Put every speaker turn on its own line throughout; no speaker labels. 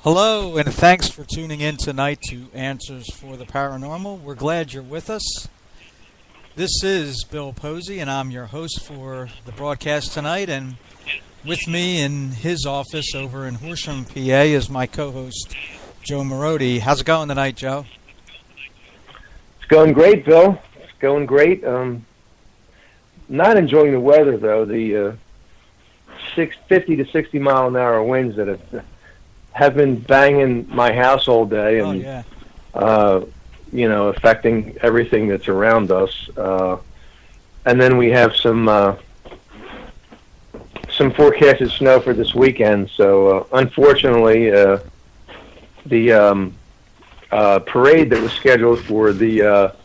Hello, and thanks for tuning in tonight to Answers for the Paranormal. We're glad you're with us. This is Bill Posey, and I'm your host for the broadcast tonight. And with me in his office over in Horsham, PA, is my co-host, Joe Marodi. How's it going tonight, Joe?
It's going great, Bill. It's going great. Not enjoying the weather, though. The 50 to 60 mile an hour winds that have been banging my house all day and, affecting everything that's around us. And then we have some forecasted snow for this weekend. So, unfortunately, the parade that was scheduled for the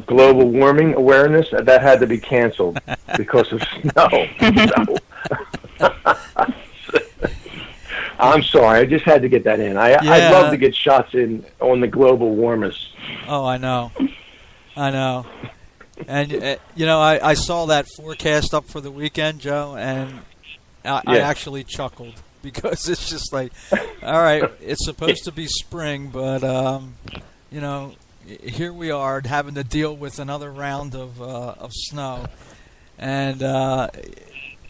global warming awareness, that had to be canceled because of snow. I'm sorry, I just had to get that in. I'd love to get shots in on the global warmers.
Oh, I know. And, I saw that forecast up for the weekend, Joe, and I actually chuckled because it's just like, all right, it's supposed to be spring, but, here we are having to deal with another round of snow. And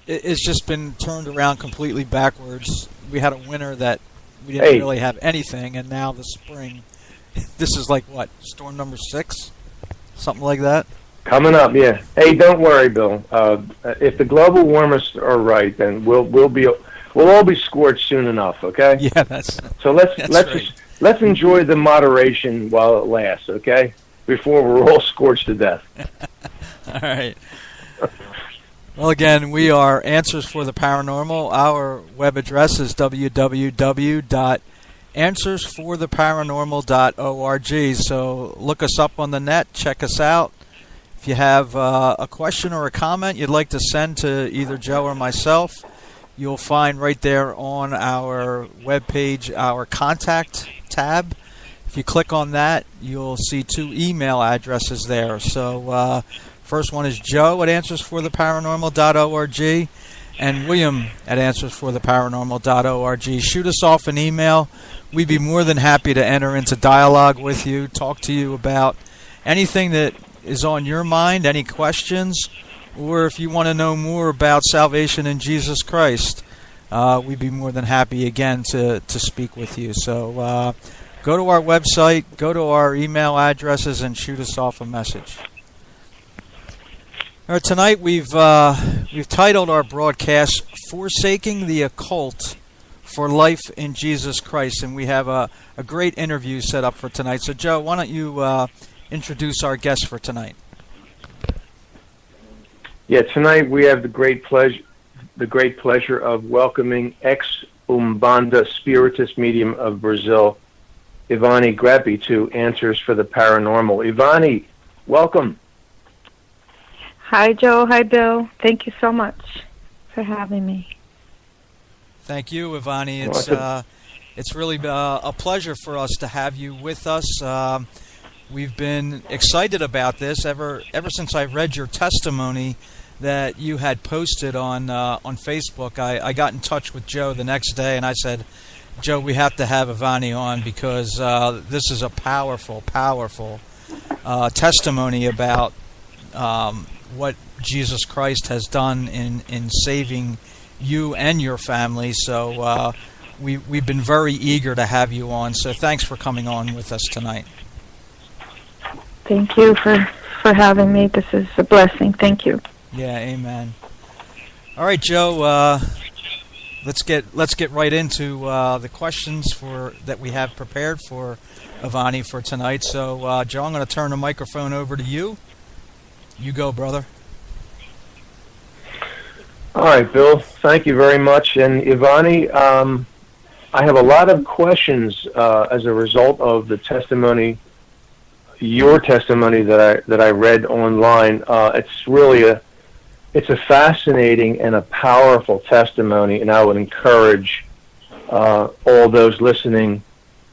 it's just been turned around completely backwards. We had a winter that we didn't really have anything, and now the spring. This is like what, storm number 6, something like that.
Coming up, yeah. Hey, don't worry, Bill. If the global warmers are right, then we'll all be scorched soon enough. Okay.
Yeah, that's.
So let's enjoy the moderation while it lasts. Okay, before we're all scorched to death.
All right. Well, again, we are Answers for the Paranormal. Our web address is www.answersfortheparanormal.org. So look us up on the net. Check us out. If you have a question or a comment you'd like to send to either Joe or myself, you'll find right there on our webpage our contact tab. If you click on that, you'll see 2 email addresses there. So first one is Joe at answersfortheparanormal.org and William at answersfortheparanormal.org. Shoot us off an email. We'd be more than happy to enter into dialogue with you, talk to you about anything that is on your mind, any questions, or if you want to know more about salvation in Jesus Christ, we'd be more than happy again to speak with you. So go to our website, go to our email addresses, and shoot us off a message. All right, tonight we've titled our broadcast "Forsaking the Occult for Life in Jesus Christ," and we have a great interview set up for tonight. So, Joe, why don't you introduce our guest for tonight?
Yeah, tonight we have the great pleasure of welcoming ex-Umbanda spiritist medium of Brazil, Ivani Greppi, to Answers for the Paranormal. Ivani, welcome.
Hi, Joe. Hi, Bill. Thank you so much for having me.
Thank you, Ivani. It's really a pleasure for us to have you with us. We've been excited about this ever since I read your testimony that you had posted on Facebook. I got in touch with Joe the next day, and I said, Joe, we have to have Ivani on because this is a powerful testimony about what Jesus Christ has done in saving you and your family. So we've been very eager to have you on. So thanks for coming on with us tonight.
Thank you for having me. This is a blessing. Thank you.
Yeah, amen. All right, Joe. Let's get right into the questions that we have prepared for Ivani for tonight. So, Joe, I'm going to turn the microphone over to you. You go, brother.
All right, Bill. Thank you very much. And Ivani, I have a lot of questions as a result of the testimony, your testimony that I read online. It's really a fascinating and a powerful testimony, and I would encourage all those listening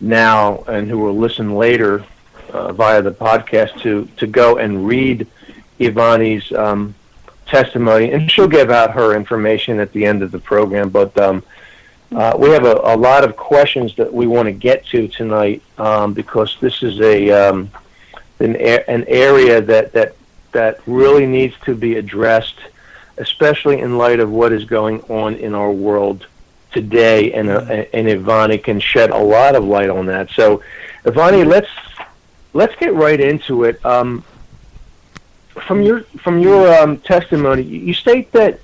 now and who will listen later via the podcast to go and read Ivani's testimony, and she'll give out her information at the end of the program. But We have a lot of questions that we want to get to tonight because this is an area that really needs to be addressed, especially in light of what is going on in our world today, and Ivani can shed a lot of light on that. So, Ivani, let's get right into it. From your testimony, you state that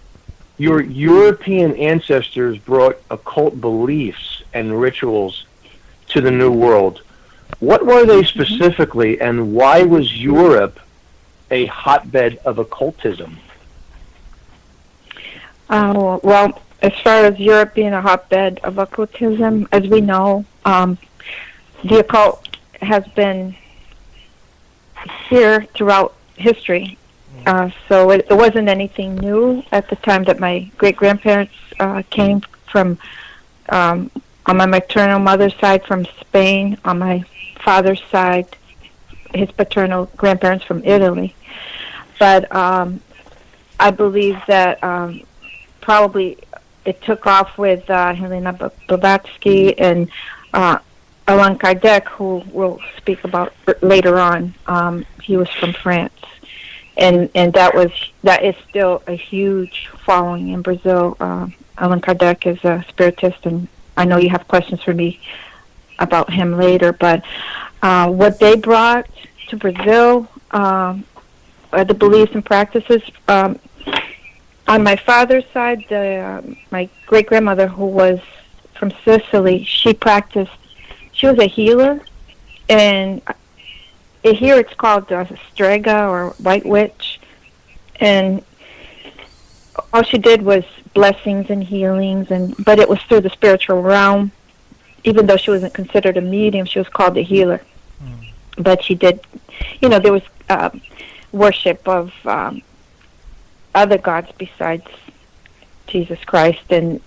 your European ancestors brought occult beliefs and rituals to the New World. What were they specifically, and why was Europe a hotbed of occultism?
Well, as far as Europe being a hotbed of occultism, as we know, the occult has been here throughout history. So it wasn't anything new at the time that my great-grandparents came from, on my maternal mother's side from Spain, on my father's side, his paternal grandparents from Italy. But I believe that probably it took off with Helena Blavatsky and Allan Kardec, who we'll speak about later on. He was from France. And that is still a huge following in Brazil. Allan Kardec is a spiritist, and I know you have questions for me about him later. But what they brought to Brazil are the beliefs and practices. On my father's side, my great-grandmother, who was from Sicily, she was a healer, and here it's called Strega or White Witch, and all she did was blessings and healings, but it was through the spiritual realm. Even though she wasn't considered a medium, she was called a healer. But she did, there was worship of other gods besides Jesus Christ, and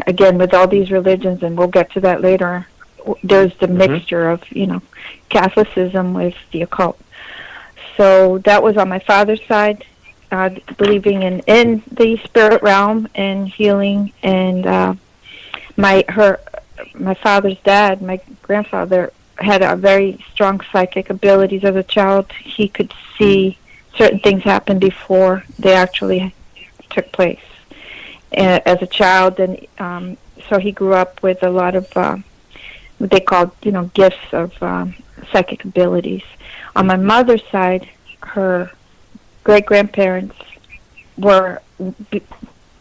again with all these religions, and we'll get to that later. There's the mixture of, Catholicism with the occult. So that was on my father's side, believing in the spirit realm and healing. And my father's dad, my grandfather, had a very strong psychic abilities as a child. He could see certain things happen before they actually took place as a child, and so he grew up with a lot of what they called, gifts of psychic abilities. On my mother's side, her great-grandparents were,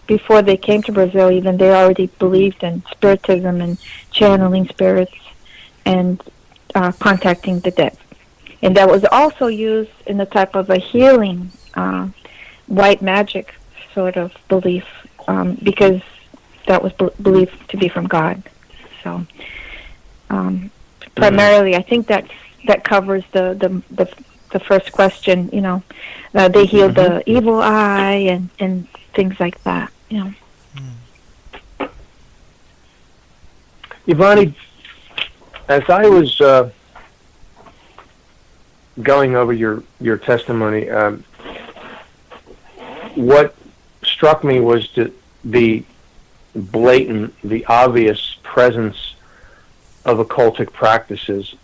before they came to Brazil even, they already believed in spiritism and channeling spirits and contacting the dead. And that was also used in the type of a healing, white magic sort of belief, because that was believed to be from God. So primarily, I think that covers the first question. They healed the evil eye and things like that.
Ivani, as I was going over your testimony, what struck me was the blatant, the obvious presence of occultic practices.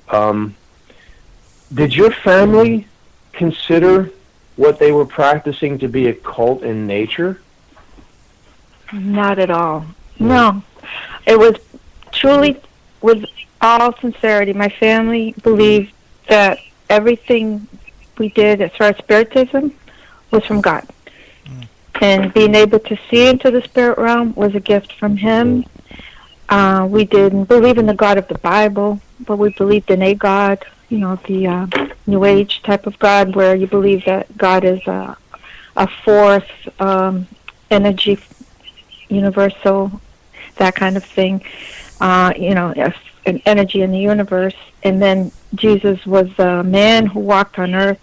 Did your family consider what they were practicing to be occult in nature?
Not at all. No. It was truly, with all sincerity, my family believed that everything we did as far as spiritism was from God. And being able to see into the spirit realm was a gift from Him. We didn't believe in the God of the Bible, but we believed in a God, the New Age type of God, where you believe that God is a fourth energy, universal, that kind of thing, an energy in the universe. And then Jesus was a man who walked on earth,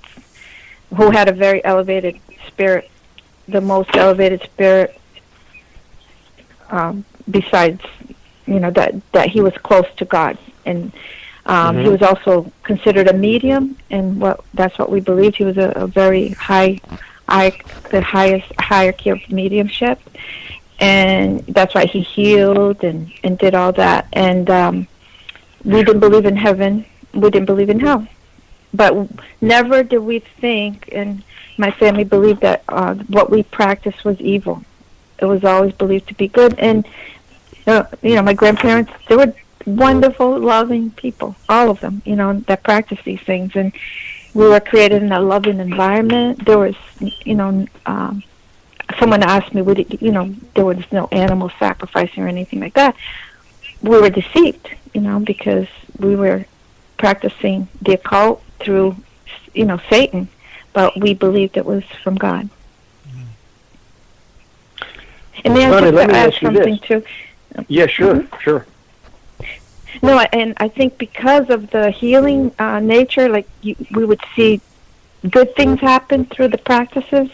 who had a very elevated spirit, the most elevated spirit, besides, that he was close to God. And he was also considered a medium, and that's what we believed. He was a very the highest hierarchy of mediumship. and that's why he healed and did all that. And we didn't believe in heaven. We didn't believe in hell. But never did we think, and my family believed that what we practiced was evil. It was always believed to be good. And, my grandparents, they were wonderful, loving people, all of them, that practiced these things. And we were created in a loving environment. There was, someone asked me, there was no animal sacrificing or anything like that. We were deceived, because we were practicing the occult through, Satan, but we believed it was from God. And may I just add something too?
Yeah, sure, sure.
No, and I think because of the healing nature, like we would see good things happen through the practices,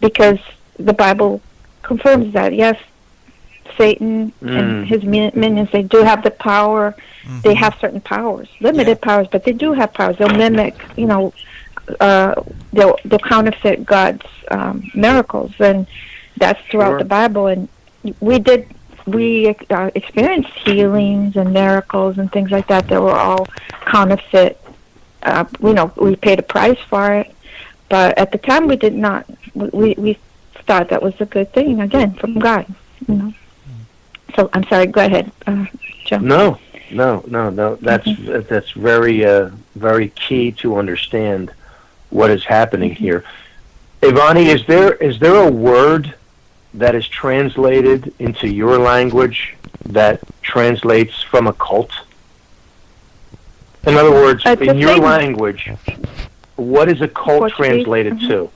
because the Bible confirms that. Yes, Satan and his minions, they do have the power. Mm-hmm. They have certain powers, limited powers, but they do have powers. They'll mimic, they'll counterfeit God's miracles, and that's throughout the Bible. And we experienced healings and miracles and things like that that were all counterfeit. We paid a price for it, but at the time we did not. We thought that was a good thing, again, from God. So I'm sorry. Go ahead, Joe.
No. That's very very key to understand what is happening here. Ivani, is there a word that is translated into your language that translates from occult? In other words, in your language, what is occult translated to?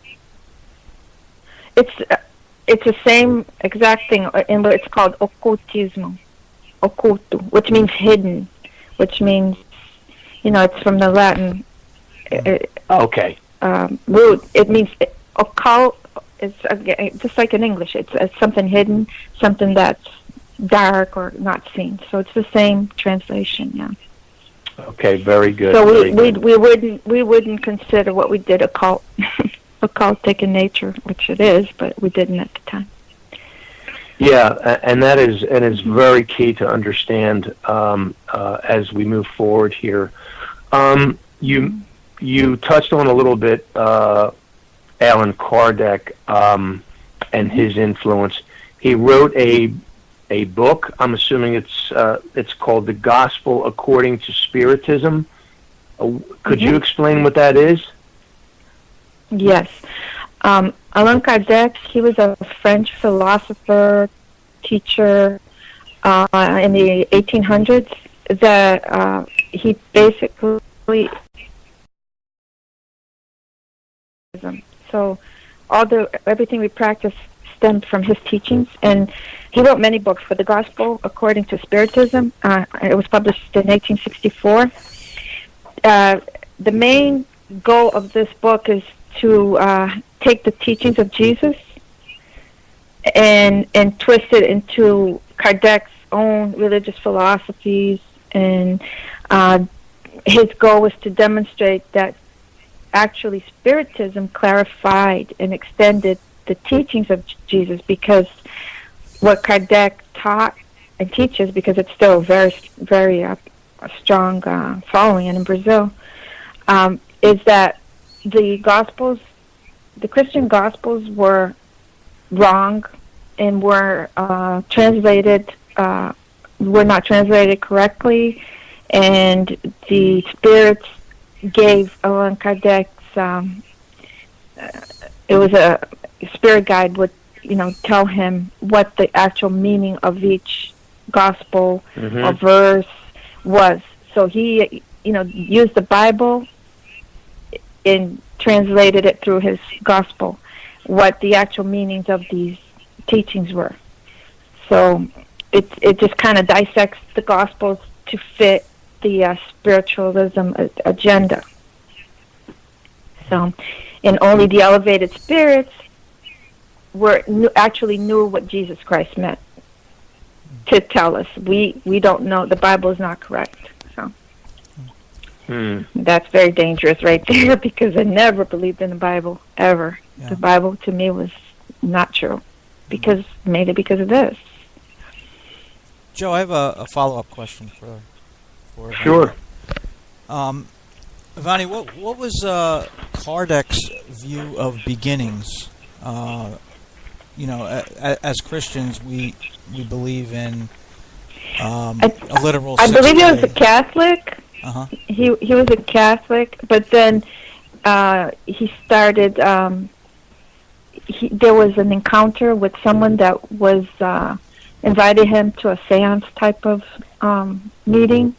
It's the same exact thing, and it's called occultismo, occulto, which means hidden, which means, it's from the Latin.
Okay.
Root. It means occult. It's just like in English. It's something hidden, something that's dark or not seen. So it's the same translation. Yeah.
Okay. Very good.
So we wouldn't consider what we did occult. Occultic in nature, which it is, but we didn't at the time.
Yeah, and that is very key to understand as we move forward here. You touched on a little bit Allan Kardec and his influence. He wrote a book. I'm assuming it's called The Gospel According to Spiritism. Could you explain what that is?
Yes. Allan Kardec, he was a French philosopher, teacher in the 1800s, that he basically... So everything we practice stemmed from his teachings, and he wrote many books for The Gospel According to Spiritism. It was published in 1864. The main goal of this book is to take the teachings of Jesus and twist it into Kardec's own religious philosophies, and his goal was to demonstrate that actually Spiritism clarified and extended the teachings of Jesus, because what Kardec taught and teaches, because it's still very, very strong following in Brazil, is that the Christian Gospels were wrong and were not translated correctly, and the spirits gave Allan Kardec's, it was a spirit guide would, tell him what the actual meaning of each gospel or verse was. So he, used the Bible and translated it through his gospel, what the actual meanings of these teachings were. So it just kind of dissects the gospels to fit the spiritualism agenda. So, and only the elevated spirits actually knew what Jesus Christ meant to tell us. We don't know. The Bible is not correct. So that's very dangerous right there, because I never believed in the Bible, ever. Yeah. The Bible to me was not true. mainly because of this.
Joe, I have a follow-up question for
Sure.
Ivani, what was Kardec's view of beginnings? As Christians, we believe in a literal.
I believe he was a Catholic.
Uh-huh.
He was a Catholic, but then he started. There was an encounter with someone that was invited him to a seance type of meeting,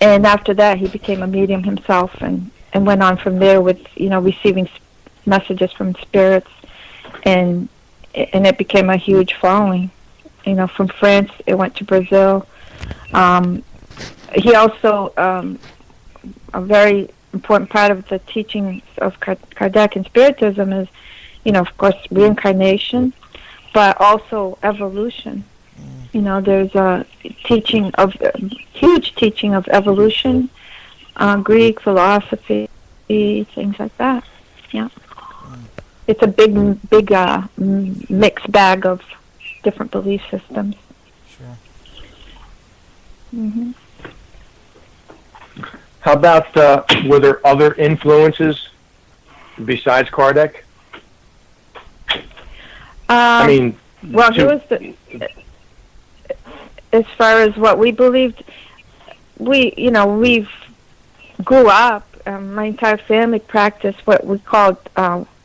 and after that he became a medium himself, and went on from there with receiving messages from spirits, and it became a huge following. From France it went to Brazil. He also a very important part of the teachings of Kardec and Spiritism is, of course, reincarnation, but also evolution. There's a huge teaching of evolution, Greek philosophy, things like that. Yeah, it's a big mixed bag of different belief systems.
Sure.
Mm-hmm.
How about, were there other influences besides Kardec?
Well, he was as far as what we believed, we grew up, my entire family practiced what we called,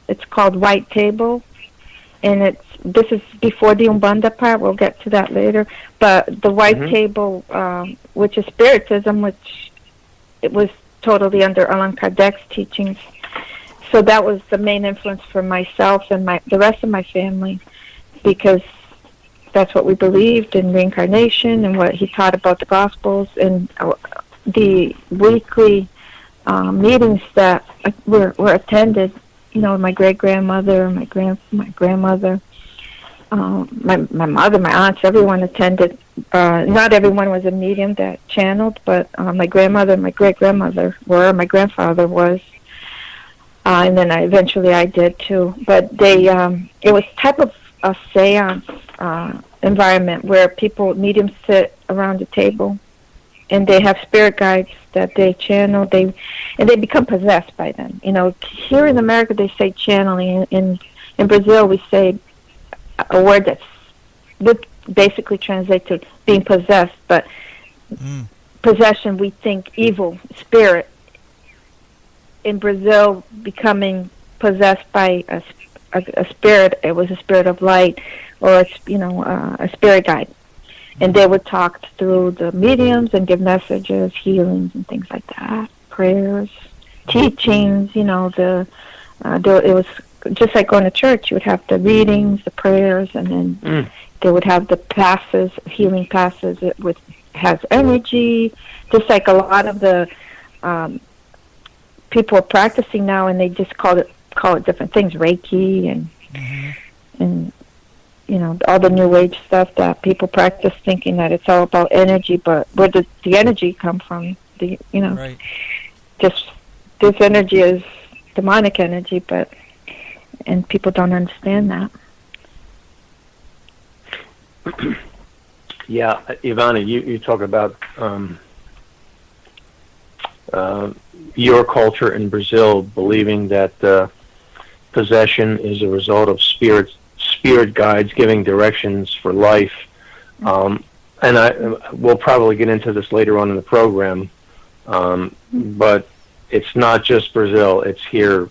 it's called white table, and this is before the Umbanda part, we'll get to that later, but the white table, which is Spiritism, which it was totally under Allan Kardec's teachings, so that was the main influence for myself and the rest of my family, because that's what we believed in reincarnation and what he taught about the Gospels, and the weekly meetings that were attended. My great-grandmother, my grandmother, my mother, my aunts, everyone attended. Not everyone was a medium that channeled, but my grandmother and my great-grandmother were. My grandfather was. And then eventually I did too. But it was type of a seance environment where mediums sit around the table, and they have spirit guides that they channel. They become possessed by them. Here in America they say channeling. In Brazil we say a word that would basically translate to being possessed, but possession we think evil spirit. In Brazil, becoming possessed by a spirit, it was a spirit of light, or a spirit guide, and they would talk through the mediums and give messages, healings, and things like that, prayers, teachings. It was just like going to church. You would have the readings, the prayers, and then they would have the passes, healing passes. Has energy, just like a lot of the people are practicing now, and they just call it different things, Reiki and all the New Age stuff that people practice, thinking that it's all about energy. But where does the energy come from?
Right.
Just this energy is demonic energy, and people don't understand that.
Yeah, Ivani, you talk about your culture in Brazil believing that possession is a result of spirit guides giving directions for life, and we'll probably get into this later on in the program, but it's not just Brazil; it's here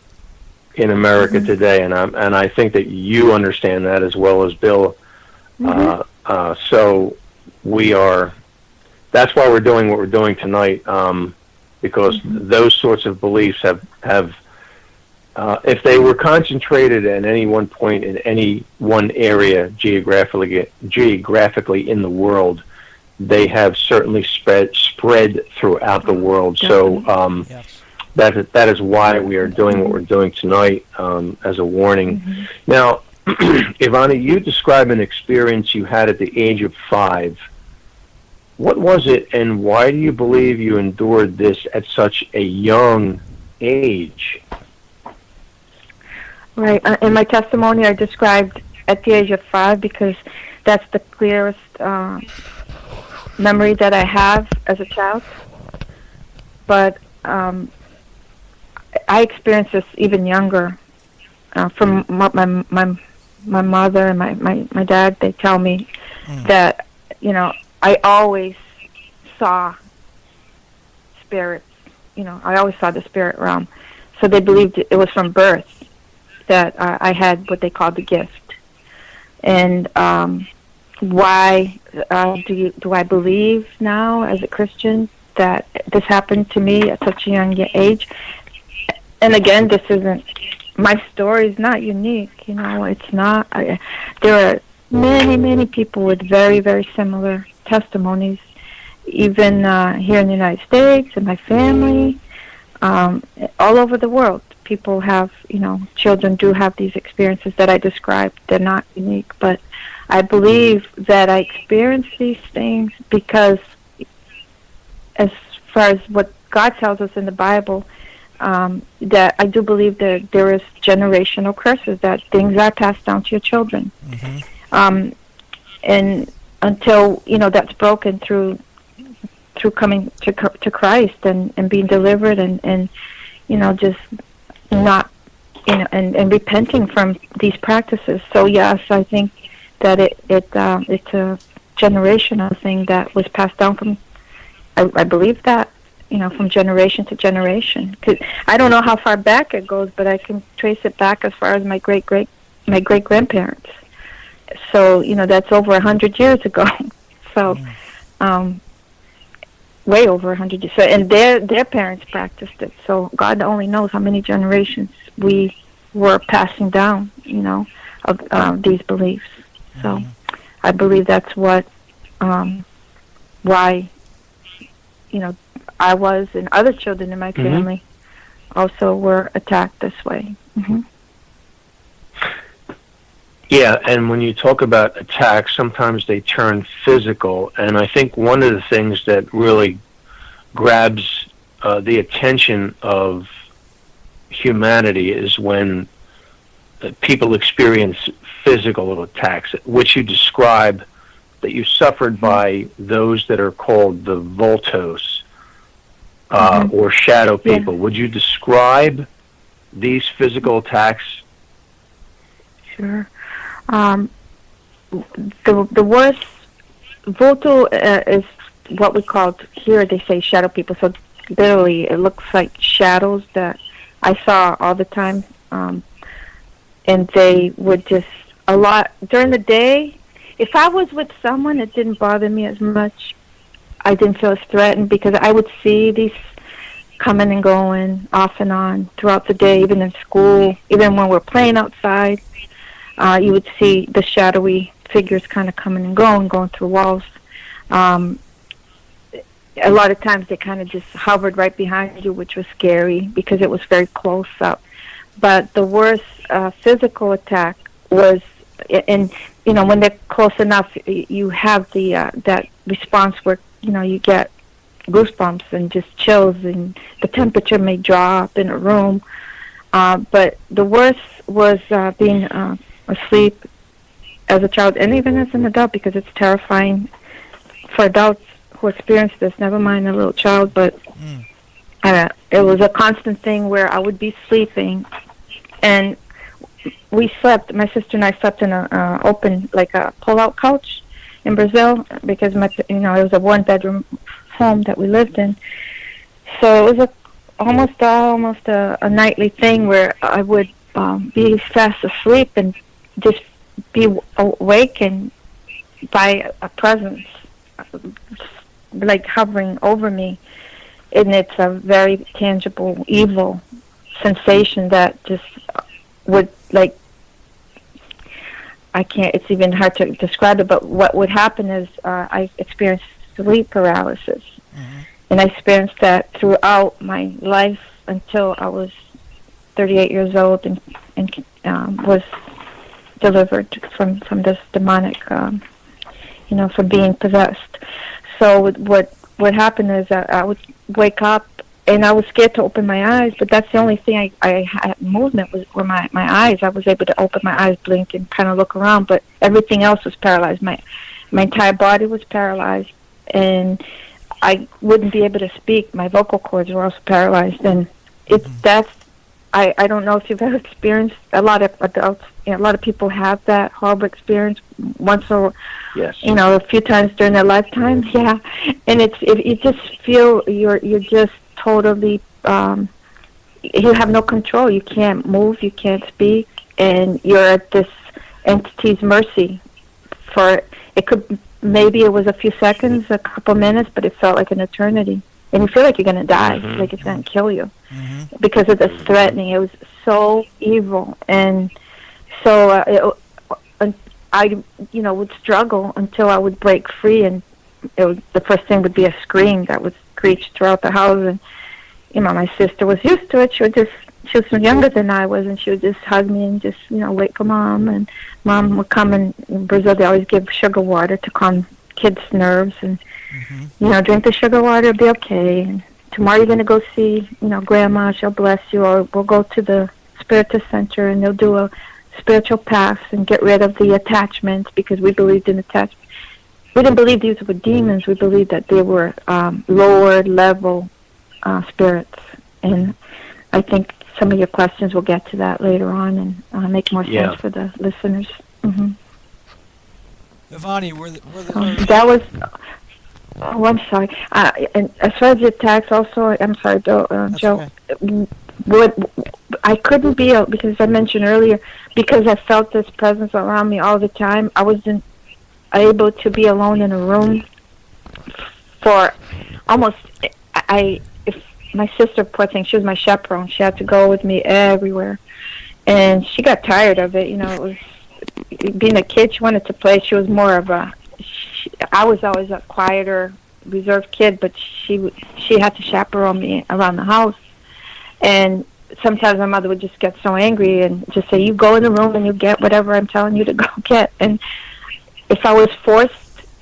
in America today, and I think that you understand that as well as Bill. So that's why we're doing what we're doing tonight, because those sorts of beliefs have if they were concentrated at any one point in any one area geographically in the world, they have certainly spread throughout the world. So that is why we are doing what we're doing tonight, as a warning. Now, Ivani, you describe an experience you had at the age of 5. What was it, and why do you believe you endured this at such a young age?
Right. In my testimony, I described at the age of 5 because that's the clearest memory that I have as a child. But I experienced this even younger from my mother and my dad. They tell me that, I always saw spirits. I always saw the spirit realm. So they believed it was from birth that I had what they called the gift. And why do I believe now as a Christian that this happened to me at such a young age? And again, this isn't, my story is not unique. It's not. There are many people with very, very similar testimonies, even here in the United States, and my family, all over the world. People have, children do have these experiences that I described. They're not unique, but I believe that I experienced these things because, as far as what God tells us in the Bible, that I do believe that there is generational curses, that things are passed down to your children. Mm-hmm. And until, that's broken through coming to Christ and being delivered and just not, and repenting from these practices. So yes, I think that it's a generational thing that was passed down from, I believe that, from generation to generation. 'Cause I don't know how far back it goes, but I can trace it back as far as my great grandparents. So that's over 100 years ago. So, way over 100 years. So, and their parents practiced it. So God only knows how many generations we were passing down, of these beliefs. So I believe that's why, I was and other children in my family also were attacked this way. Mm-hmm.
Yeah, and when you talk about attacks, sometimes they turn physical, and I think one of the things that really grabs the attention of humanity is when people experience physical attacks, which you describe that you suffered by those that are called the Voltos, or shadow people. Yeah. Would you describe these physical attacks?
Sure. The worst, Volto is what we call here, they say shadow people. So literally it looks like shadows that I saw all the time. And they would just, a lot, during the day, if I was with someone, it didn't bother me as much. I didn't feel as threatened because I would see these coming and going off and on throughout the day, even in school, even when we're playing outside. You would see the shadowy figures kind of coming and going through walls. A lot of times they kind of just hovered right behind you, which was scary because it was very close up. But the worst physical attack was, and when they're close enough, you have the that response where you get goosebumps and just chills, and the temperature may drop in a room. But the worst was being asleep as a child, and even as an adult, because it's terrifying for adults who experience this, never mind a little child. But it was a constant thing where I would be sleeping, and we slept, my sister and I slept in a open, like a pull-out couch in Brazil, because it was a one-bedroom home that we lived in. So it was almost a nightly thing where I would be fast asleep and just be awakened by a presence like hovering over me, and it's a very tangible evil sensation that just would, like, it's even hard to describe it, but what would happen is I experienced sleep paralysis. Mm-hmm. And I experienced that throughout my life until I was 38 years old and was delivered from this demonic, from being possessed. So what happened is I would wake up and I was scared to open my eyes, but that's the only thing I had movement were my eyes. I was able to open my eyes, blink, and kind of look around, but everything else was paralyzed. My entire body was paralyzed, and I wouldn't be able to speak. My vocal cords were also paralyzed, and I don't know if you've ever experienced. A lot of adults, a lot of people have that horrible experience once or a few times during their lifetime. Yeah, and you just feel you're just totally you have no control. You can't move, you can't speak, and you're at this entity's mercy. For maybe it was a few seconds, a couple minutes, but it felt like an eternity. And you feel like you're going to die, like it's going to kill you, because of the threatening. It was so evil, and so I, would struggle until I would break free, and the first thing would be a scream that would screech throughout the house. And my sister was used to it. She was younger than I was, and she would just hug me and just wait for Mom. And Mom would come, and in Brazil they always give sugar water to calm kids' nerves, and drink the sugar water, it'll be okay. And tomorrow you're going to go see, Grandma, she'll bless you, or we'll go to the Spiritus Center and they'll do a spiritual pass and get rid of the attachments, because we believed in attachments. We didn't believe these were demons. We believed that they were lower level spirits. And I think some of your questions will get to that later on and make more sense for the listeners.
Ivani,
that was... Oh, I'm sorry. And as far as the attacks, also, I'm sorry, Joe.
Okay.
I couldn't be, because I mentioned earlier, because I felt this presence around me all the time. I wasn't able to be alone in a room for almost. If my sister, poor thing, she was my chaperone. She had to go with me everywhere, and she got tired of it. It was being a kid. She wanted to play. She was more of a. I was always a quieter, reserved kid, but she had to chaperone me around the house. And sometimes my mother would just get so angry and just say, "You go in the room and you get whatever I'm telling you to go get." And if I was forced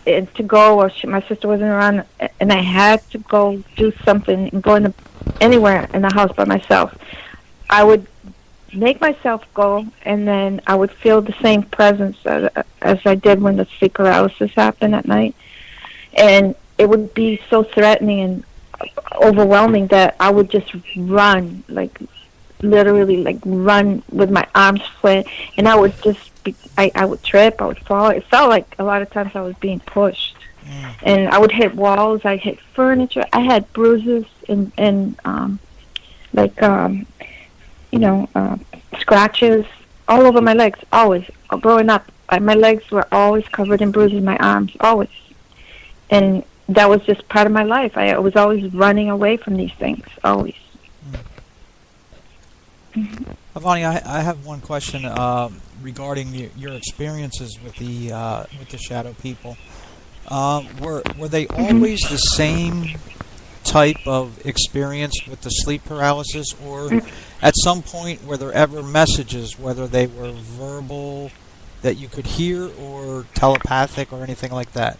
to go, or my sister wasn't around, and I had to go do something and go anywhere in the house by myself, I would make myself go, and then I would feel the same presence as I did when the sleep paralysis happened at night. And it would be so threatening and overwhelming that I would just run, literally run with my arms flat, and I would just I would trip, I would fall. It felt like a lot of times I was being pushed. And I would hit walls, I hit furniture, I had bruises and scratches all over my legs, always. Growing up, my legs were always covered in bruises, my arms, always. And that was just part of my life. I was always running away from these things, always.
Ivani, I have one question regarding your experiences with the shadow people. Were they always the same type of experience with the sleep paralysis, or at some point were there ever messages, whether they were verbal that you could hear or telepathic or anything like that?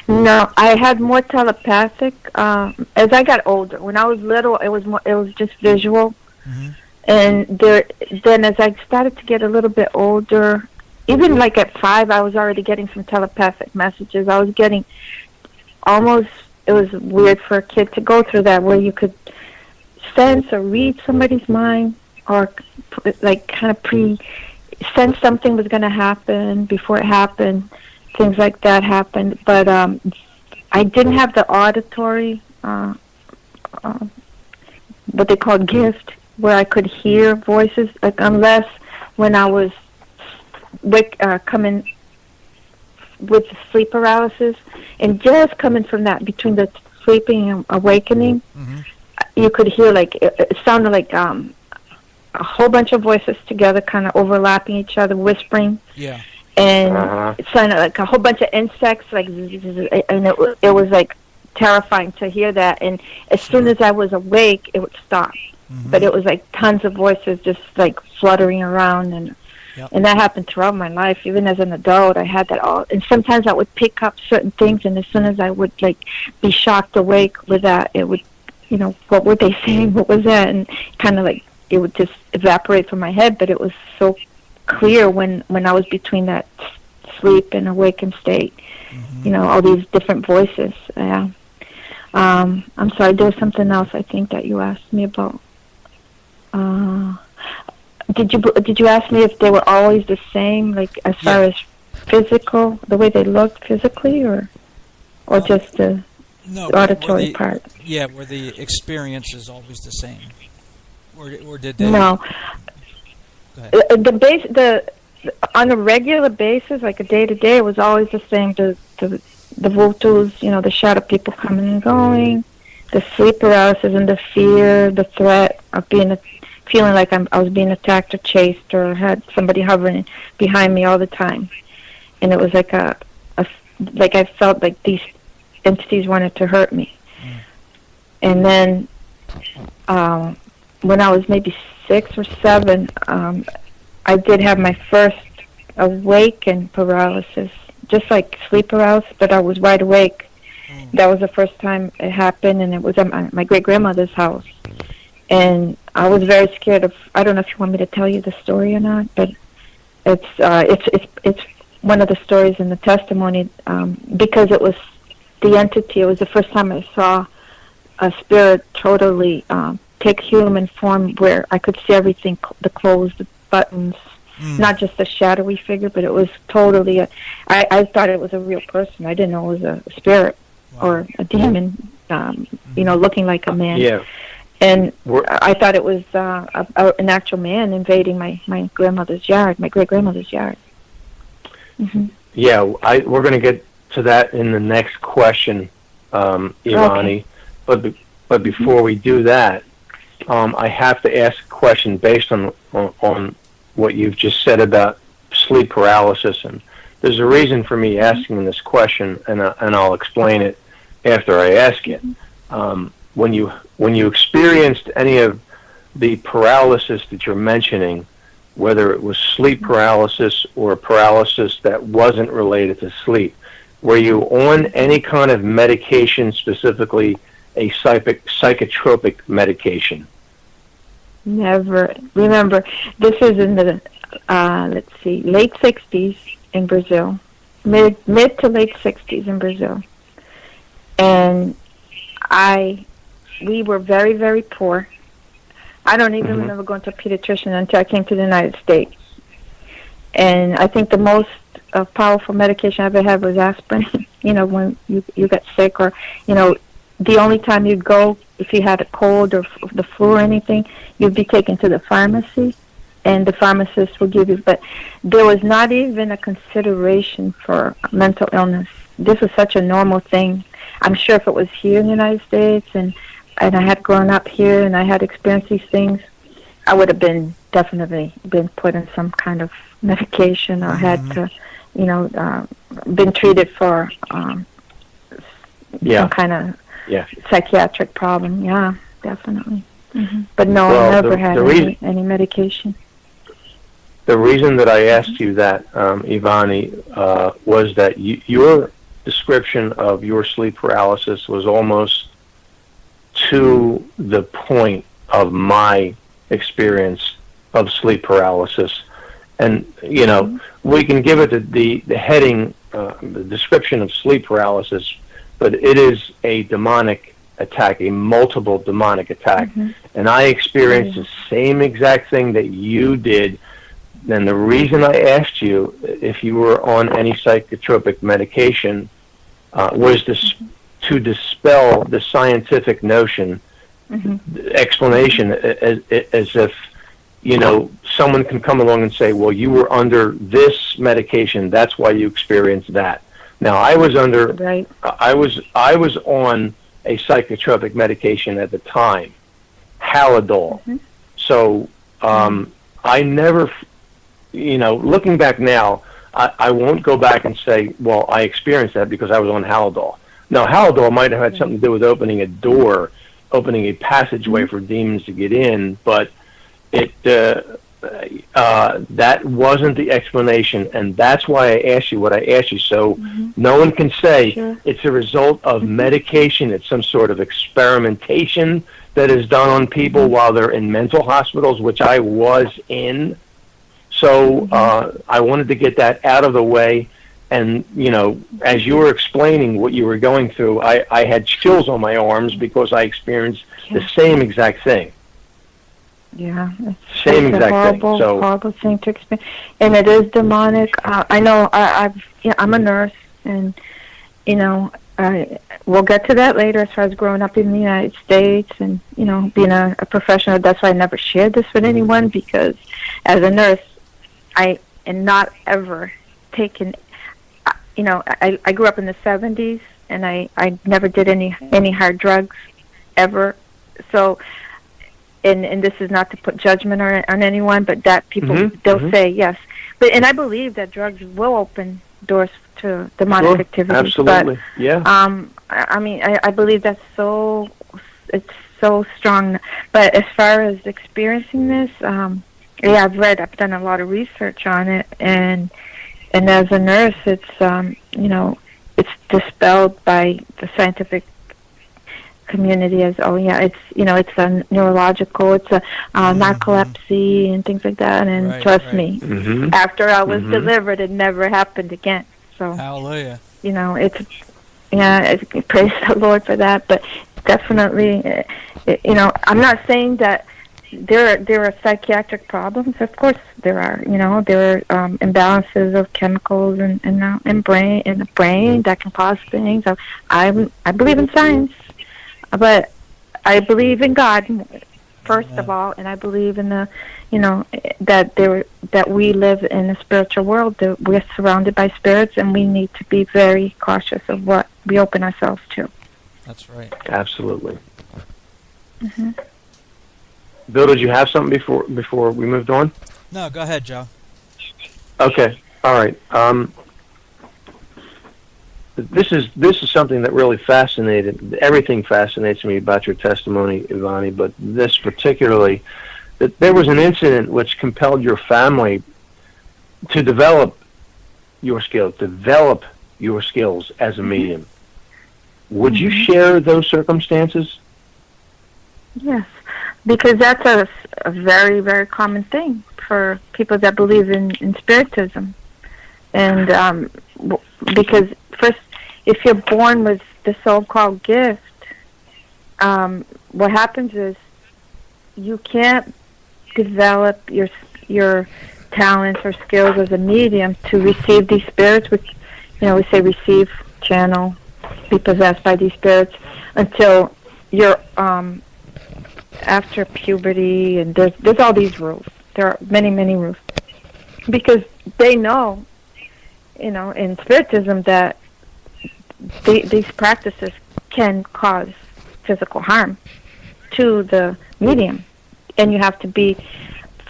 No, I had more telepathic as I got older. When I was little, it was just visual. And then as I started to get a little bit older, even like at 5, I was already getting some telepathic messages. I was getting almost, it was weird for a kid to go through that, where you could sense or read somebody's mind, or kind of sense something was going to happen before it happened. Things like that happened. But I didn't have the auditory, what they call gift, where I could hear voices, unless when I was coming with the sleep paralysis, and just coming from that, between the sleeping and awakening, you could hear it sounded like a whole bunch of voices together, kind of overlapping each other, whispering.
Yeah.
And it sounded like a whole bunch of insects, and it was terrifying to hear that. And as soon as I was awake, it would stop. But it was tons of voices just fluttering around, and that happened throughout my life. Even as an adult, I had that all. And sometimes I would pick up certain things, and as soon as I would be shocked awake with that, it would what were they saying? What was that? And kind of like it would just evaporate from my head, but it was so clear when I was between that sleep and awakened state. All these different voices. Yeah. I'm sorry, there was something else I think that you asked me about. Did you ask me if they were always the same, like as far as physical, the way they looked physically, or just the auditory part?
Yeah, were the experiences always the same, or did they?
No. On a regular basis, like a day to day, it was always the same. The vutus, the shadow people coming and going, the sleep paralysis and the fear, the threat of feeling like I was being attacked or chased or had somebody hovering behind me all the time. And it was like like I felt like these entities wanted to hurt me. And then when I was maybe 6 or 7, I did have my first awakened paralysis, just like sleep paralysis, but I was wide awake. That was the first time it happened, and it was at my great-grandmother's house. And I was very scared of, I don't know if you want me to tell you the story or not, but it's one of the stories in the testimony, because it was the entity, it was the first time I saw a spirit totally take human form, where I could see everything, the clothes, the buttons, not just a shadowy figure, but it was totally I thought it was a real person. I didn't know it was a spirit or a demon, looking like a man.
Yeah.
And I thought it was an actual man invading my grandmother's yard, my great-grandmother's yard.
Yeah, we're going to get to that in the next question, Ivani. Okay. But before we do that, I have to ask a question based on what you've just said about sleep paralysis, and there's a reason for me asking this question, and I'll explain it after I ask it. When you experienced any of the paralysis that you're mentioning, whether it was sleep paralysis or paralysis that wasn't related to sleep, were you on any kind of medication, specifically a psychotropic medication?
Never. Remember, this is in the late 60s in Brazil, mid to late 60s in Brazil, and we were very, very poor. I don't even remember going to a pediatrician until I came to the United States. And I think the most powerful medication I ever had was aspirin. When you got sick, or the only time you'd go if you had a cold or the flu or anything, you'd be taken to the pharmacy, and the pharmacist would give you. But there was not even a consideration for mental illness. This was such a normal thing. I'm sure if it was here in the United States and I had grown up here and I had experienced these things, I would have definitely been put in some kind of medication, or had to, been treated for some kind of psychiatric problem. Yeah, definitely. But no, I never had any medication.
The reason that I asked you that, Ivani, was that your description of your sleep paralysis was almost to the point of my experience of sleep paralysis. And, we can give it the heading, the description of sleep paralysis, but it is a demonic attack, a multiple demonic attack. And I experienced the same exact thing that you did. And the reason I asked you if you were on any psychotropic medication was to dispel the scientific notion, explanation, as if, someone can come along and say, well, you were under this medication, that's why you experienced that. Now, I was under, I was on a psychotropic medication at the time, Halidol. So I never, looking back now, I won't go back and say, well, I experienced that because I was on Halidol. Now, Halidol might have had something to do with opening a door, opening a passageway for demons to get in, but that wasn't the explanation, and that's why I asked you what I asked you. So no one can say it's a result of medication. It's some sort of experimentation that is done on people while they're in mental hospitals, which I was in. So I wanted to get that out of the way. And, you know, as you were explaining what you were going through, I had chills on my arms because I experienced the same exact thing.
Yeah,
Same
it's
exact
a horrible,
thing. So,
horrible thing to experience, and it is demonic. I know. I'm a nurse, and you know, we'll get to that later. As far as growing up in the United States, and you know, being a professional, that's why I never shared this with anyone, because as a nurse, I am not ever taken. You know, I grew up in the 70s, and I never did any hard drugs ever. So. And this is not to put judgment on anyone, but that people, they'll say yes. And I believe that drugs will open doors to demonic activity.
Absolutely,
but,
yeah.
I mean, I believe that's it's so strong. But as far as experiencing this, I've done a lot of research on it, and as a nurse, it's, you know, it's dispelled by the scientific community as it's a neurological, it's a narcolepsy and things like that, and trust me, after I was delivered, it never happened again. So
hallelujah.
You know, praise the Lord for that. But definitely, you know, I'm not saying that there are psychiatric problems. Of course there are. You know, there are imbalances of chemicals in the brain that can cause things. I believe in science. But I believe in God first of all, and I believe in that we live in a spiritual world. That we're surrounded by spirits, and we need to be very cautious of what we open ourselves to.
That's right.
Absolutely. Bill, did you have something before we moved on?
No, go ahead, Joe.
Okay. All right. This is something that really fascinated. Everything fascinates me about your testimony, Ivani, but this particularly, that there was an incident which compelled your family to develop your skills as a medium. Would you share those circumstances?
Yes, because that's a very, very common thing for people that believe in spiritism. And because first, if you're born with the so-called gift, what happens is you can't develop your talents or skills as a medium to receive these spirits, which, you know, we say receive, channel, be possessed by these spirits, until you're after puberty, and there's all these rules. There are many, many rules, because they know, you know, in spiritism that these practices can cause physical harm to the medium, and you have to be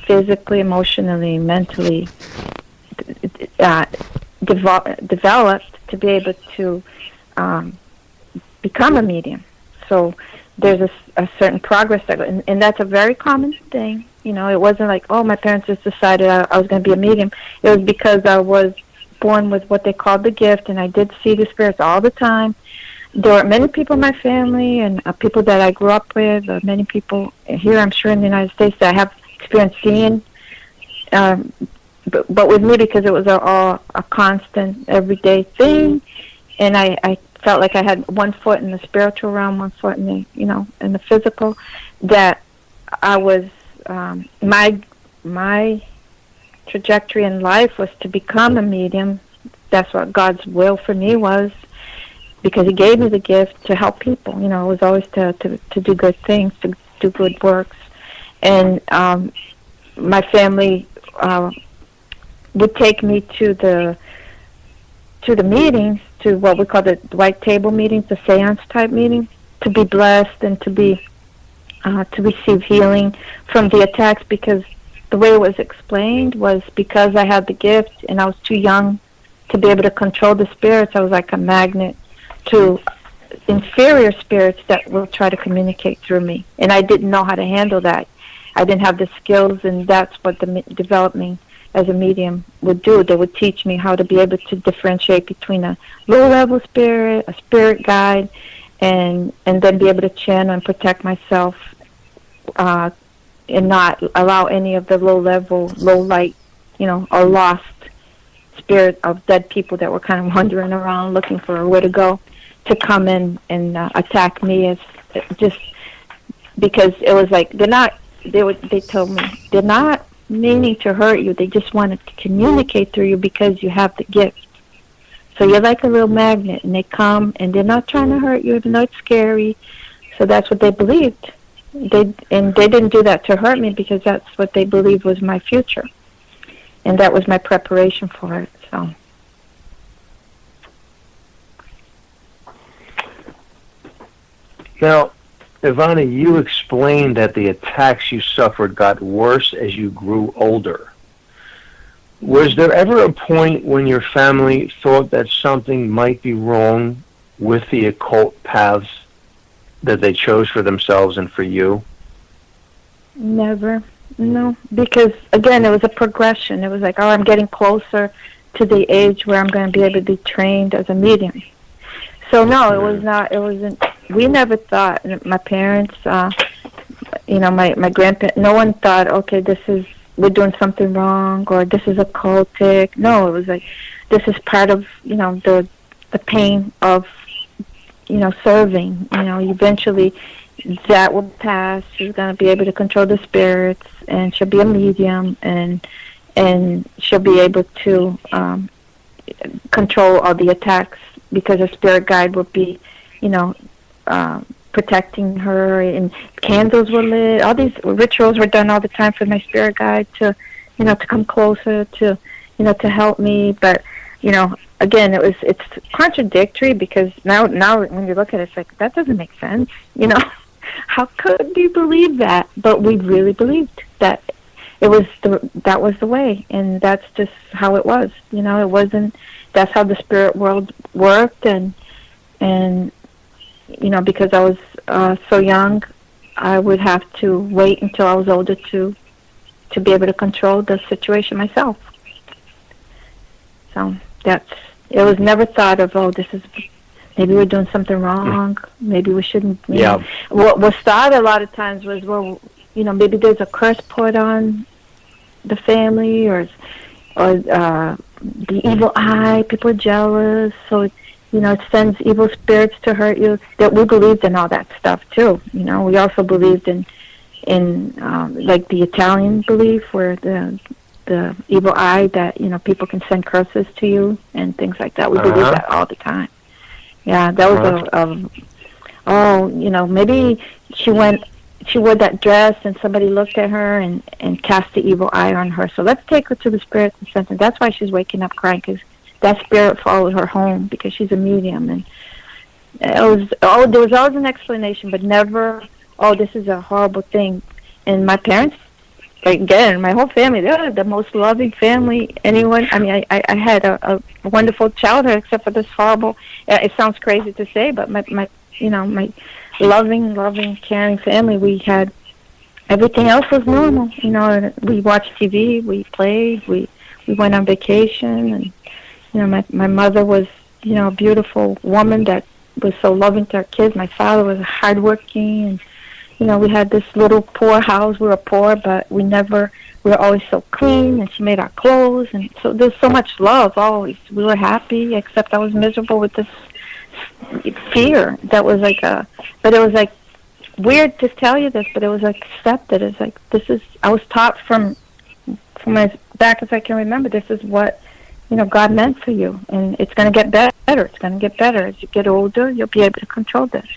physically, emotionally, mentally developed to be able to become a medium. So there's a certain progress that, and that's a very common thing. You know, it wasn't like, oh, my parents just decided I was going to be a medium. It was because I was born with what they called the gift, and I did see the spirits all the time. There were many people in my family and people that I grew up with, many people here, I'm sure, in the United States that I have experienced seeing. But with me, because it was a constant, everyday thing, and I felt like I had one foot in the spiritual realm, one foot in the, you know, in the physical, that I was, my trajectory in life was to become a medium. That's what God's will for me was, because He gave me the gift to help people. You know, it was always to do good things, to do good works. And my family would take me to the meetings, to what we call the white table meetings, the seance type meetings, to be blessed and to receive healing from the attacks, because the way it was explained was because I had the gift and I was too young to be able to control the spirits. I was like a magnet to inferior spirits that will try to communicate through me, and I didn't know how to handle that. I didn't have the skills, and that's what developing as a medium would do. They would teach me how to be able to differentiate between a low-level spirit, a spirit guide, and then be able to channel and protect myself, and not allow any of the low-level, low-light, or lost spirit of dead people that were kind of wandering around looking for where to go, to come in and attack me, as just because it was like they told me they're not meaning to hurt you, they just wanted to communicate through you because you have the gift. So you're like a little magnet, and they come and they're not trying to hurt you, even though it's scary. So that's what they believed. They didn't do that to hurt me, because that's what they believed was my future, and that was my preparation for it. So.
Now, Ivani, you explained that the attacks you suffered got worse as you grew older. Was there ever a point when your family thought that something might be wrong with the occult paths that they chose for themselves and for you?
Never. No, because, again, it was a progression. It was like, I'm getting closer to the age where I'm going to be able to be trained as a medium. So, no, it wasn't. We never thought, my parents, my grandparents, no one thought, okay, we're doing something wrong, or this is occultic. No, it was like, this is part of, the pain of, serving. Eventually that will pass. She's going to be able to control the spirits, and she'll be a medium, and she'll be able to control all the attacks, because a spirit guide will be, protecting her, and candles were lit. All these rituals were done all the time for my spirit guide to come closer, to help me. But, again, it's contradictory, because now when you look at it, it's like, that doesn't make sense. How could you believe that? But we really believed that that was the way, and that's just how it was. It wasn't. That's how the spirit world worked, and because I was so young, I would have to wait until I was older to be able to control the situation myself. So it was never thought of, maybe we're doing something wrong, maybe we shouldn't.
Yeah.
What was thought a lot of times was, maybe there's a curse put on the family, or the evil eye, people are jealous, so it sends evil spirits to hurt you. That we believed in all that stuff too. We also believed in like the Italian belief, where the evil eye, that people can send curses to you and things like that. We believed that all the time. Yeah, that was maybe she wore that dress and somebody looked at her and cast the evil eye on her. So let's take her to the spirits and send her. That's why she's waking up crying, because that spirit followed her home, because she's a medium. And there was always an explanation, but never, this is a horrible thing. And my parents, again, my whole family, they're the most loving family anyone. I mean, I had a wonderful childhood, except for this horrible, it sounds crazy to say, but my loving, caring family, we had, everything else was normal. We watched TV, we played, we went on vacation, and my mother was a beautiful woman that was so loving to our kids. My father was hardworking, and we had this little poor house. We were poor, but we were always so clean, and she made our clothes, and so there's so much love always. We were happy, except I was miserable with this fear that was but it was like weird to tell you this, but it was like accepted. It's like, I was taught from as back as I can remember, this is what God meant for you, and it's going to get better. It's going to get better as you get older. You'll be able to control this.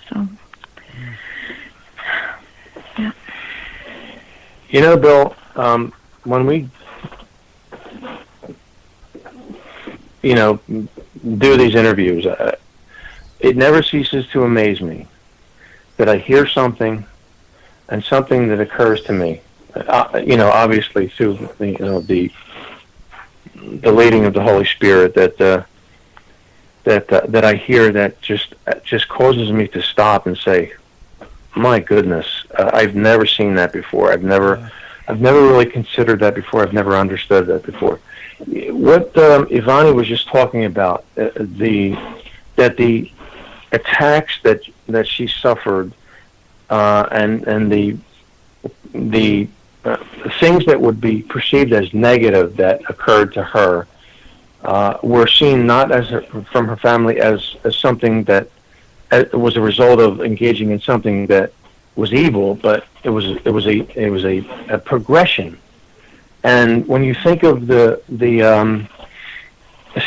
So, yeah.
Bill, when we do these interviews, it never ceases to amaze me that I hear something, and something that occurs to me, obviously through the leading of the Holy Spirit, that I hear, that just causes me to stop and say, My goodness, I've never seen that before. I've never really considered that before. I've never understood that before. What Ivani was just talking about, that the attacks that she suffered, and the things that would be perceived as negative that occurred to her, were seen not from her family as something that was a result of engaging in something that was evil, but it was a progression. And when you think of the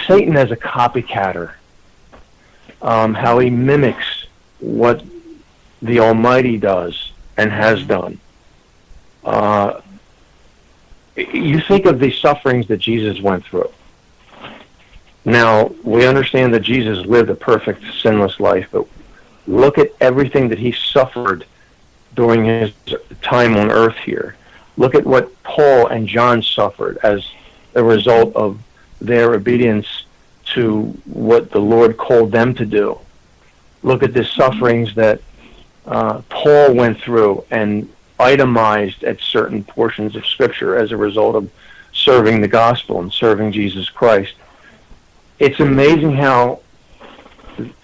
Satan as a copycatter, how he mimics what the Almighty does and has done. You think of the sufferings that Jesus went through. Now, we understand that Jesus lived a perfect, sinless life, but look at everything that he suffered during his time on earth here. Look at what Paul and John suffered as a result of their obedience to what the Lord called them to do. Look at the sufferings that Paul went through and itemized at certain portions of Scripture as a result of serving the gospel and serving Jesus Christ. It's amazing how,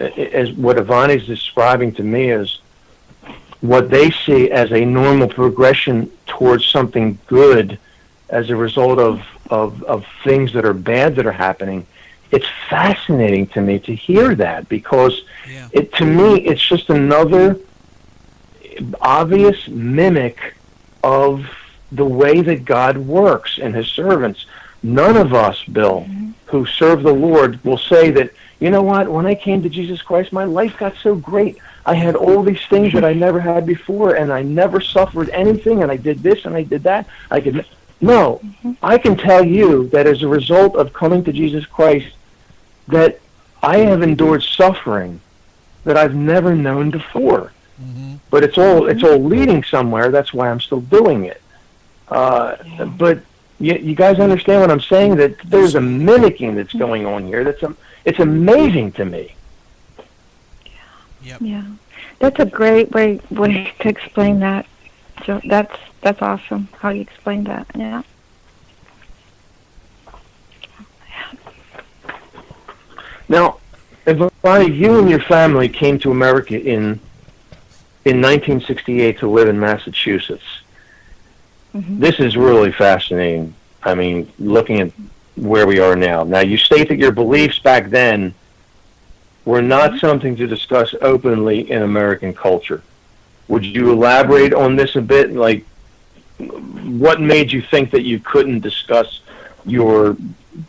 as what Ivani is describing to me, is what they see as a normal progression towards something good as a result of things that are bad that are happening. It's fascinating to me to hear that, because to me it's just another obvious mimic of the way that God works and his servants. None of us, Bill, who serve the Lord will say that, you know what, when I came to Jesus Christ, my life got so great. I had all these things that I never had before, and I never suffered anything, and I did this and I did that. No, I can tell you that as a result of coming to Jesus Christ, that I have endured suffering that I've never known before. But it's all leading somewhere. That's why I'm still doing it. But you guys understand what I'm saying? That there's a mimicking that's going on here. It's amazing to me.
Yep.
Yeah, that's a great way to explain that. So that's awesome how you explained that. Yeah.
Now, if you and your family came to America in 1968 to live in Massachusetts, this is really fascinating. I mean, looking at where we are now. Now, you state that your beliefs back then were not something to discuss openly in American culture. Would you elaborate on this a bit? Like, what made you think that you couldn't discuss your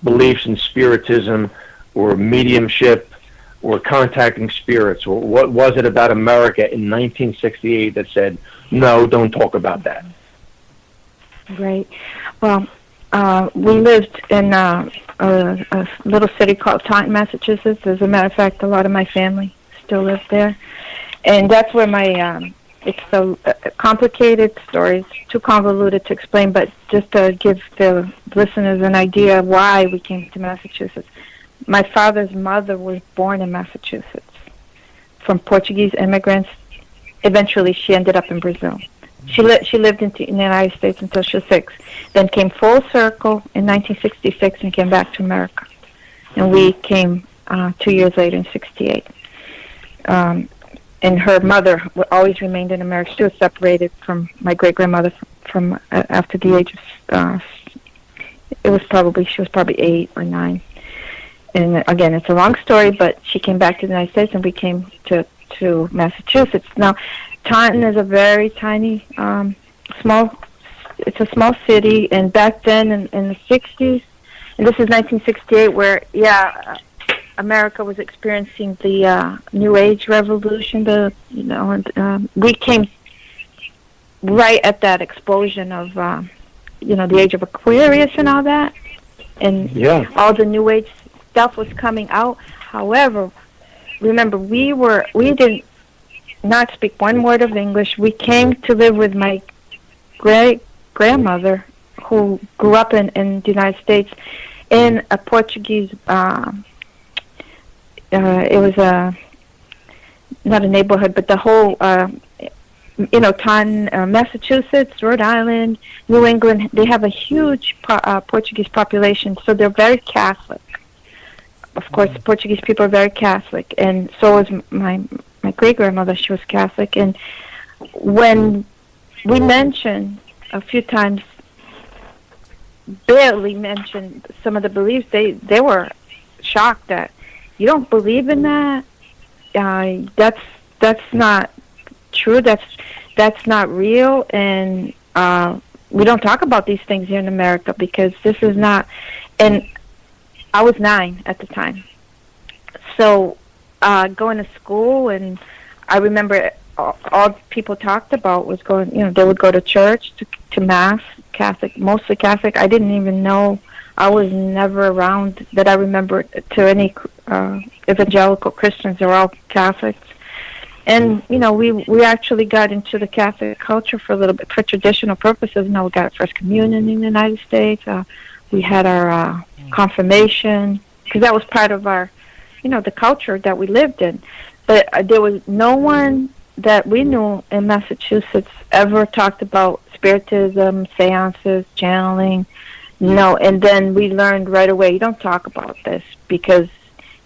beliefs in spiritism or mediumship or contacting spirits? Or what was it about America in 1968 that said, no, don't talk about that?
Right. Well, we lived in a little city called Taunton, Massachusetts. As a matter of fact, a lot of my family still lives there. And that's where my, it's so complicated stories, too convoluted to explain, but just to give the listeners an idea of why we came to Massachusetts. My father's mother was born in Massachusetts from Portuguese immigrants. Eventually, she ended up in Brazil. She lived in the United States until she was 6, then came full circle in 1966 and came back to America. And we came 2 years later in 68. And her mother always remained in America. She was separated from my great-grandmother from after the age of, she was probably 8 or 9. And again, it's a long story, but she came back to the United States and we came to Massachusetts. Now, Taunton is a very tiny, it's a small city, and back then in the 60s, and this is 1968, where, America was experiencing the New Age revolution, we came right at that explosion of, the age of Aquarius and all that, and all the New Age stuff was coming out. However, remember, we did not speak one word of English. We came to live with my great-grandmother, who grew up in the United States, in a Portuguese, it was not a neighborhood, but the whole Massachusetts, Rhode Island, New England, they have a huge Portuguese population, so they're very Catholic. Of course, the Portuguese people are very Catholic, and so was my great-grandmother. She was Catholic, and when we mentioned a few times, barely mentioned some of the beliefs, they were shocked that you don't believe in that. That's not true. That's not real, and we don't talk about these things here in America because this is not. And I was 9 at the time, so going to school, and I remember all people talked about was going. They would go to church, to mass, Catholic, mostly Catholic. I didn't even know. I was never around that I remember to any evangelical Christians. They were all Catholics. And, we actually got into the Catholic culture for a little bit, for traditional purposes. We got First Communion in the United States. We had our confirmation, because that was part of our, the culture that we lived in. But there was no one that we knew in Massachusetts ever talked about spiritism, seances, channeling. No, and then we learned right away, you don't talk about this, because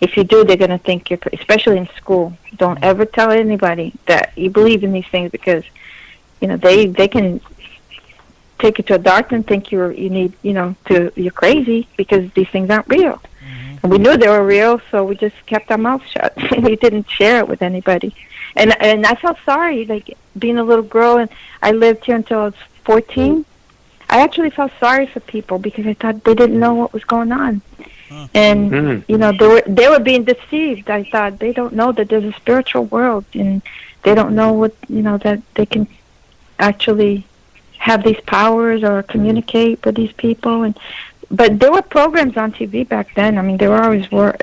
if you do, they're going to think you're, especially in school, don't ever tell anybody that you believe in these things, because, they can take you to a doctor and think you're crazy because these things aren't real. Mm-hmm. And we knew they were real, so we just kept our mouths shut. We didn't share it with anybody. And I felt sorry, like being a little girl, and I lived here until I was 14. I actually felt sorry for people because I thought they didn't know what was going on. And they were being deceived. I thought they don't know that there's a spiritual world, and they don't know what that they can actually have these powers or communicate with these people. But there were programs on TV back then. I mean, there always were,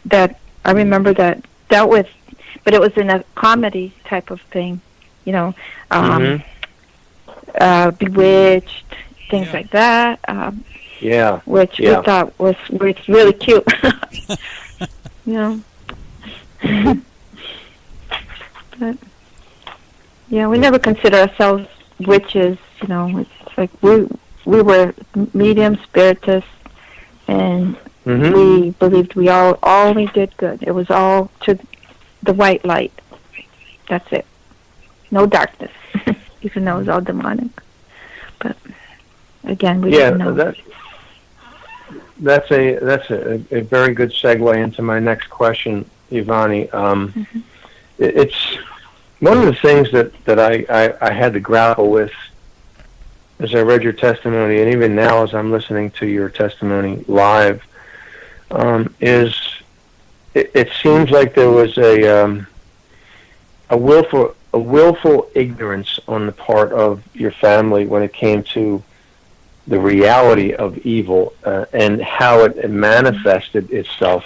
that I remember that dealt with, but it was in a comedy type of thing, Bewitched, things like that. Which we thought was really cute. But we never consider ourselves witches. It's like we were medium spiritists, and we believed we all only did good. It was all to the white light. That's it. No darkness, even though it was all demonic. But again, we didn't know.
That's a very good segue into my next question, Ivani. It's one of the things that I had to grapple with as I read your testimony, and even now as I'm listening to your testimony live, is it seems like there was a willful ignorance on the part of your family when it came to the reality of evil and how it manifested itself.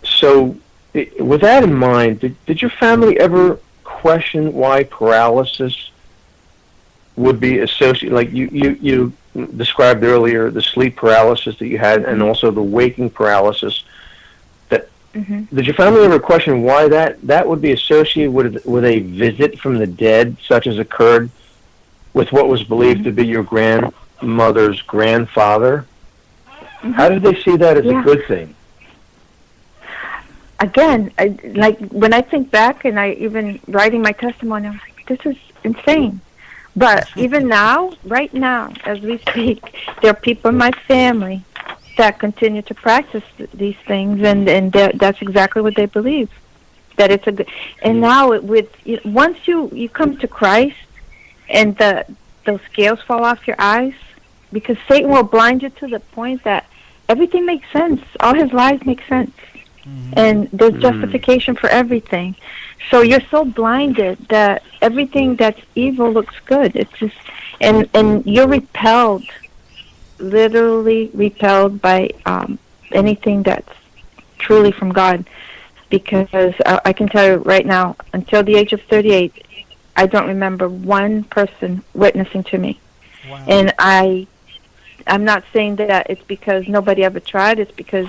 So, with that in mind, did your family ever question why paralysis would be associated? Like you described earlier, the sleep paralysis that you had, and also the waking paralysis. Did your family ever question why that would be associated with a visit from the dead, such as occurred with what was believed to be your grandmother's grandfather? How did they see that as a good thing?
Again, when I think back, and I even writing my testimony, I was like, this is insane. But even now, right now, as we speak, there are people in my family that continue to practice these things, and that's exactly what they believe. That it's a good. And now, once you come to Christ, and those scales fall off your eyes, because Satan will blind you to the point that everything makes sense. All his lies make sense. And there's justification for everything. So you're so blinded that everything that's evil looks good. It's just, and you're repelled, literally repelled by anything that's truly from God. Because I can tell you right now, until the age of 38, I don't remember one person witnessing to me. Wow. And I'm not saying that it's because nobody ever tried. It's because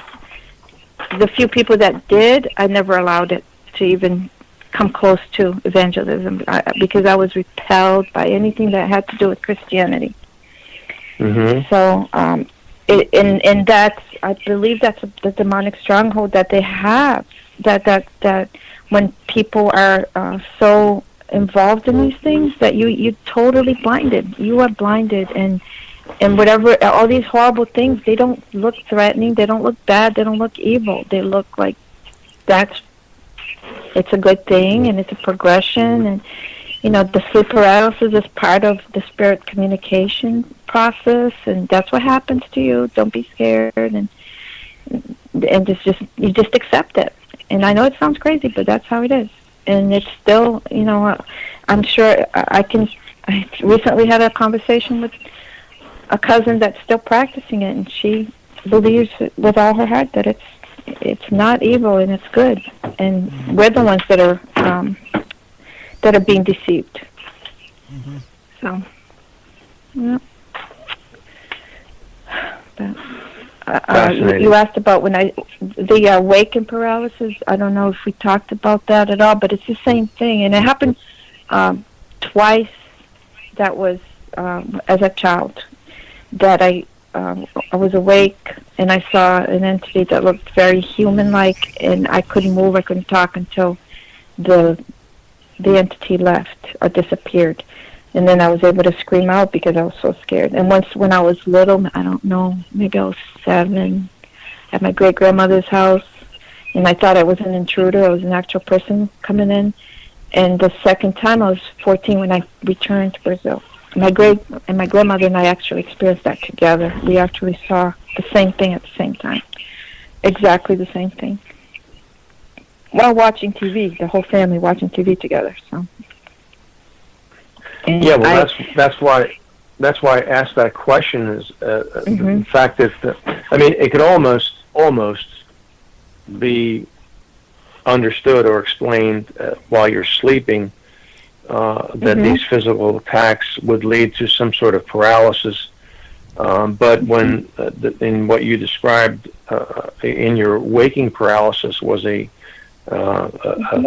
the few people that did, I never allowed it to even come close to evangelism because I was repelled by anything that had to do with Christianity.
Mm-hmm.
So, and that's, I believe that's the demonic stronghold that they have. That when people are so involved in these things, that you totally blinded. You are blinded, and whatever, all these horrible things, they don't look threatening. They don't look bad. They don't look evil. They look like it's a good thing, and it's a progression. And the sleep paralysis is part of the spirit communication process, and that's what happens to you. Don't be scared, and you just accept it. And I know it sounds crazy, but that's how it is. And it's still, I'm sure I recently had a conversation with a cousin that's still practicing it, and she believes with all her heart that it's not evil and it's good. And we're the ones that are being deceived.
Mm-hmm.
So, yeah. You asked about the awakened paralysis. I don't know if we talked about that at all, but it's the same thing, and it happened twice. That was as a child that I was awake and I saw an entity that looked very human-like, and I couldn't move, I couldn't talk until the entity left or disappeared. And then I was able to scream out because I was so scared. And once when I was little, I don't know, maybe I was 7, at my great-grandmother's house, and I thought I was an intruder. I was an actual person coming in. And the second time, I was 14 when I returned to Brazil. My grandmother and I actually experienced that together. We actually saw the same thing at the same time. Exactly the same thing. While watching TV, the whole family watching TV together, so... And
yeah, well, that's why I asked that question. Is the fact that it could almost be understood or explained while you're sleeping that these physical attacks would lead to some sort of paralysis. But when in what you described in your waking paralysis was a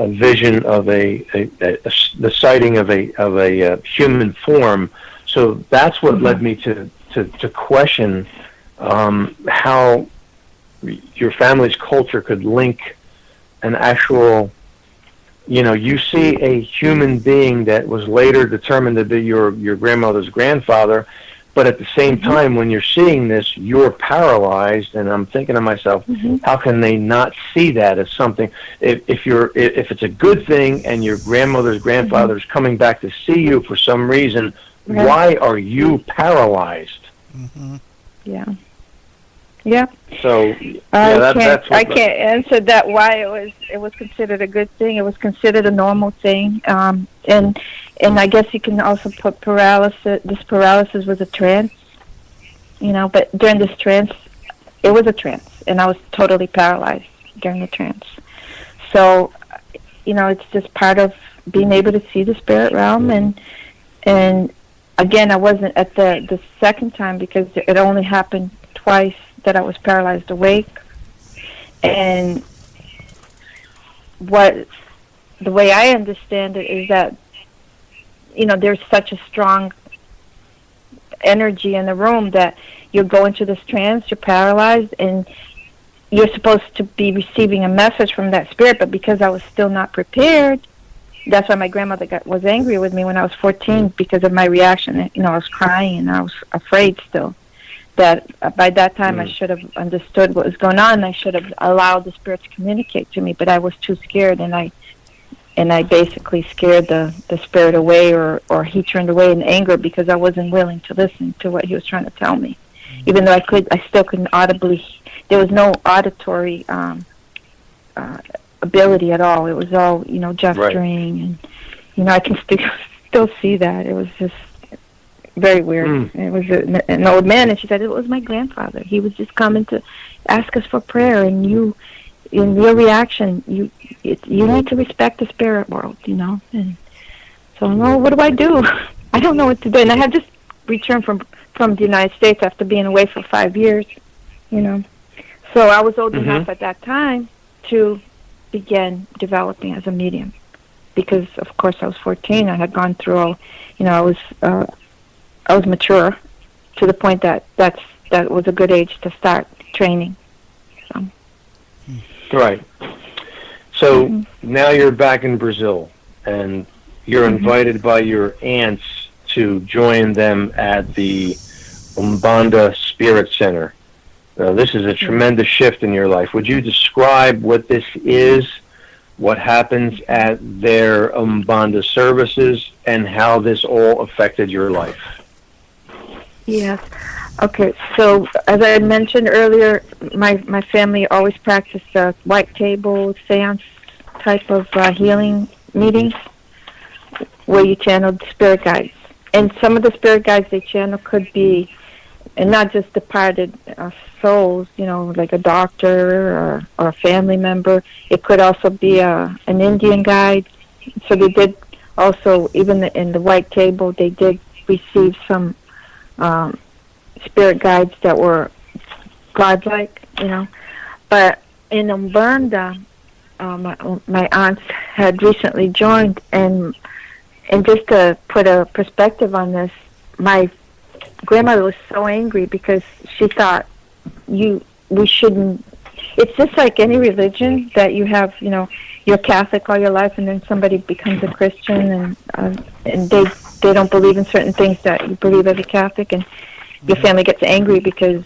vision of the sighting of a human form. So that's what led me to question how your family's culture could link an actual, you see a human being that was later determined to be your grandmother's grandfather. But at the same time, when you're seeing this, you're paralyzed, and I'm thinking to myself, how can they not see that as something? If it's a good thing, and your grandmother's grandfather is coming back to see you for some reason, why are you paralyzed?
Yeah.
So
I can't answer that. Why it was considered a good thing. It was considered a normal thing. And I guess you can also put paralysis. This paralysis was a trance. But during this trance, it was a trance, and I was totally paralyzed during the trance. So, it's just part of being able to see the spirit realm. And again, I wasn't at the second time because it only happened twice that I was paralyzed awake. And the way I understand it is that, there's such a strong energy in the room that you go into this trance, you're paralyzed, and you're supposed to be receiving a message from that spirit, but because I was still not prepared, that's why my grandmother was angry with me when I was 14 because of my reaction. I was crying and I was afraid still. That by that time I should have understood what was going on. I should have allowed the spirit to communicate to me, but I was too scared, and I basically scared the spirit away, or he turned away in anger because I wasn't willing to listen to what he was trying to tell me. Even though I still couldn't audibly. There was no auditory ability at all. It was all gesturing, and I can still see that. It was just very weird. It was an old man, and she said it was my grandfather. He was just coming to ask us for prayer, and in your reaction, you need to respect the spirit world, And so, what do? I don't know what to do. And I had just returned from the United States after being away for 5 years, So I was old enough at that time to begin developing as a medium. because of course I was 14. I had gone through all, I was mature to the point that that was a good age to start training. So.
Right. So now you're back in Brazil, and you're invited by your aunts to join them at the Umbanda Spirit Center. Now, this is a tremendous shift in your life. Would you describe what this is, what happens at their Umbanda services, and how this all affected your life?
Yes. Okay, so as I had mentioned earlier, my family always practiced white table, seance type of healing meetings where you channeled spirit guides. And some of the spirit guides they channel could be, and not just departed souls, like a doctor or a family member. It could also be an Indian guide. So they did also, even in the white table, they did receive some spirit guides that were godlike, But in Umbanda, my aunts had recently joined, and just to put a perspective on this, my grandmother was so angry because she thought we shouldn't. It's just like any religion that you have, you're Catholic all your life, and then somebody becomes a Christian, and they don't believe in certain things that you believe as a Catholic, and your family gets angry because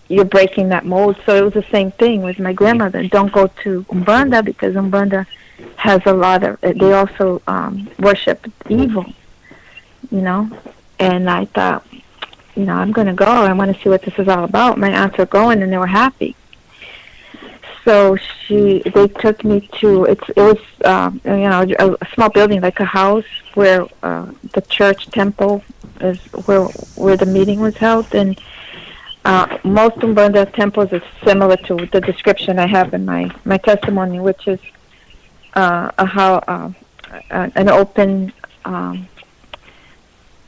you're breaking that mold. So it was the same thing with my grandmother. Don't go to Umbanda because Umbanda has a lot of. They also worship evil, And I thought, I'm going to go. I want to see what this is all about. My aunts were going, and they were happy. So they took me to it was a small building like a house where the church temple is where the meeting was held, and most Umbanda temples is similar to the description I have in my testimony, which is an open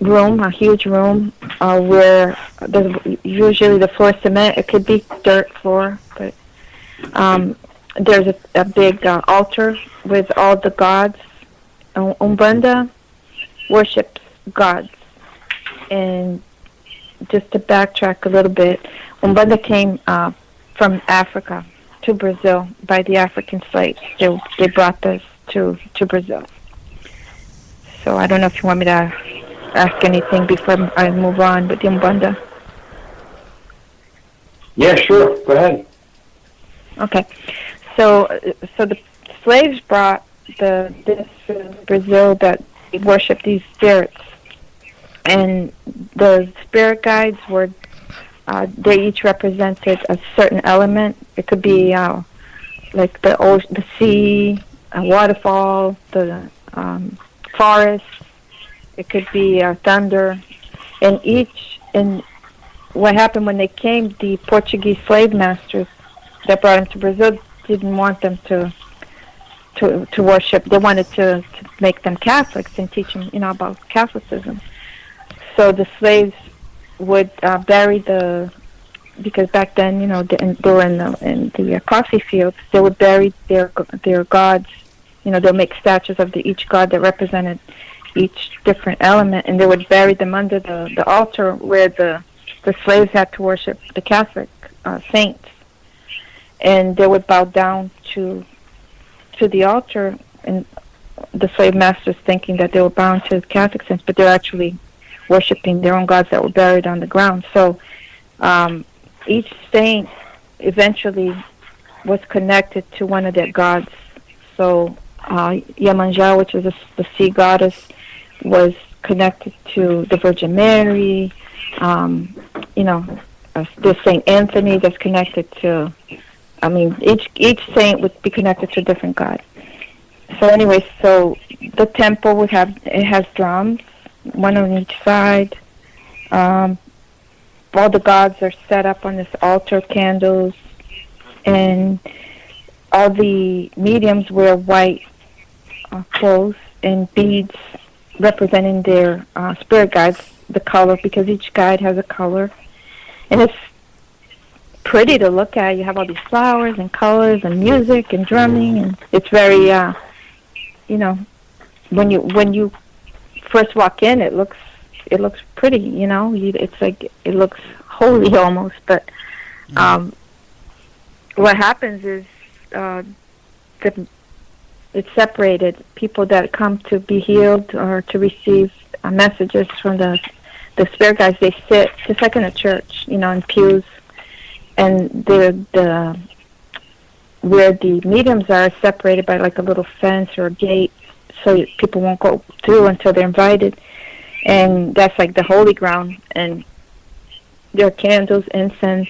room, a huge room where there's usually the floor is cement. It could be dirt floor, but there's a big altar with all the gods. Umbanda worships gods. And just to backtrack a little bit, Umbanda came from Africa to Brazil by the African slaves. They brought this to Brazil. So I don't know if you want me to ask anything before I move on with the Umbanda.
Yeah, sure. Go ahead.
Okay. So the slaves brought this to Brazil that worship these spirits. And the spirit guides were, they each represented a certain element. It could be like the sea, a waterfall, the forest. It could be thunder. And what happened when they came, the Portuguese slave masters that brought them to Brazil didn't want them to worship. They wanted to make them Catholics and teach them, about Catholicism. So the slaves would bury because back then, they were in the coffee fields. They would bury their gods. They'll make statues of each god that represented each different element, and they would bury them under the altar where the slaves had to worship the Catholic saints, and they would bow down to the altar, and the slave masters thinking that they were bound to the Catholic saints, but they're actually worshiping their own gods that were buried on the ground. So each saint eventually was connected to one of their gods. So Iemanjá, which is the sea goddess, was connected to the Virgin Mary. There's Saint Anthony that's connected to. Each saint would be connected to a different god. So anyway, the temple has drums, one on each side. All the gods are set up on this altar, candles, and all the mediums wear white clothes and beads representing their spirit guides, the color, because each guide has a color. And it's pretty to look at. You have all these flowers and colors and music and drumming, and it's very, when you first walk in, it looks pretty. It's like it looks holy almost. But what happens is it's separated. People that come to be healed or to receive messages from the spirit guides, they sit just like in a church, in pews, and the where the mediums are separated by like a little fence or a gate, so people won't go through until they're invited, and that's like the holy ground. And there are candles, incense,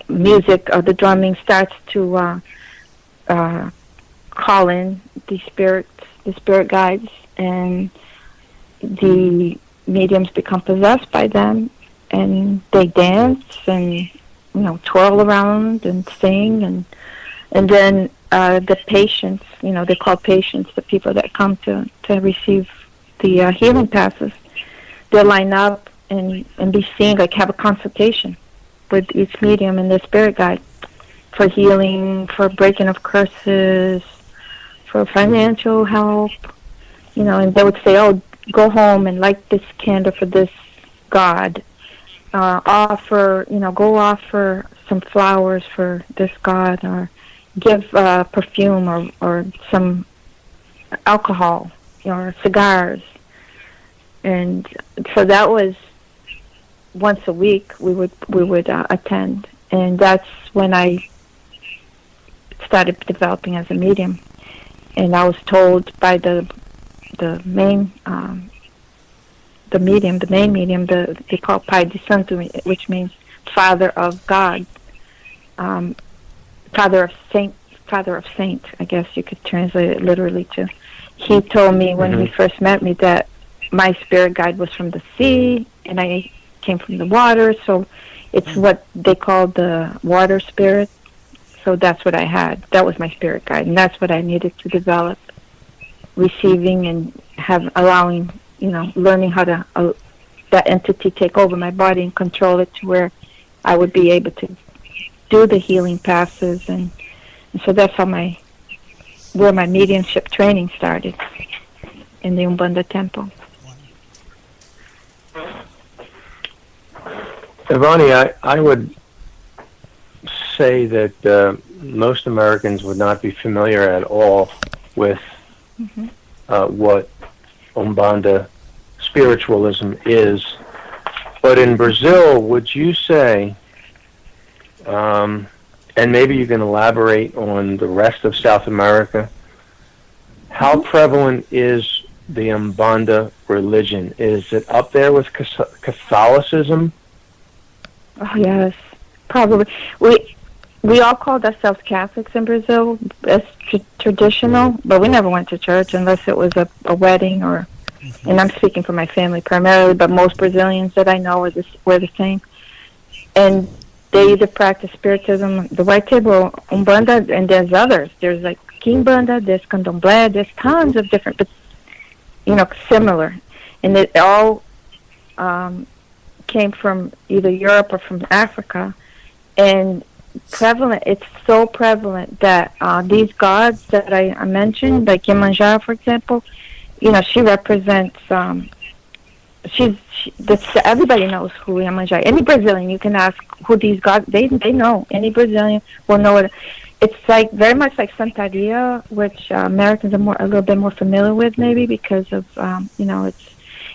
music. The drumming starts to call in the spirit guides, and the mediums become possessed by them, and they dance and twirl around and sing, and then the patients, they're called patients, the people that come to receive the healing passes, they'll line up and be seen, like have a consultation with each medium and their spirit guide for healing, for breaking of curses, for financial help, and they would say, oh, go home and light this candle for this god, go offer some flowers for this god, or give perfume or some alcohol or cigars. And so that was once a week we would attend, and that's when I started developing as a medium. And I was told by the main medium, they call Pai de Santo, which means Father of God, Father of Saint, I guess you could translate it literally to. He told me when he first met me that my spirit guide was from the sea, and I came from the water, so it's what they call the water spirit. So that's what I had. That was my spirit guide, and that's what I needed to develop, receiving and allowing, learning how to that entity take over my body and control it to where I would be able to do the healing passes, and so that's where my mediumship training started in the Umbanda temple.
Ivani, I would say that most Americans would not be familiar at all with what Umbanda spiritualism is. But in Brazil, would you say, and maybe you can elaborate on the rest of South America, how prevalent is the Umbanda religion? Is it up there with Catholicism?
Oh, yes, probably. We all called ourselves Catholics in Brazil. It's traditional, but we never went to church unless it was a wedding or. And I'm speaking for my family primarily, but most Brazilians that I know were the same. And they either practice spiritism, the White Table, Umbanda, and there's others. There's like Quimbanda, there's Candomblé, there's tons of different, but similar. And it all came from either Europe or from Africa, and prevalent. It's so prevalent that these gods that I mentioned, like Iemanjá, for example, she represents. Everybody knows who Iemanjá. Any Brazilian, you can ask who these gods. They know. Any Brazilian will know it. It's like very much like Santeria, which Americans are a little bit more familiar with, maybe because of